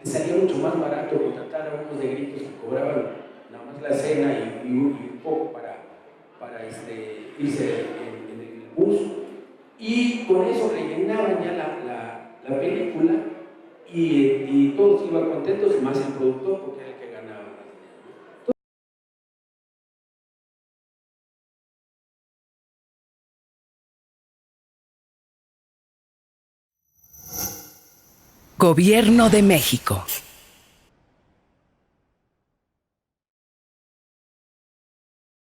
les salía mucho más barato contratar a unos negritos que cobraban nada más la cena y un poco para irse en el bus, y con eso rellenaban ya la película y todos iban contentos, y más el productor porque era el que ganaba más dinero. Gobierno de México.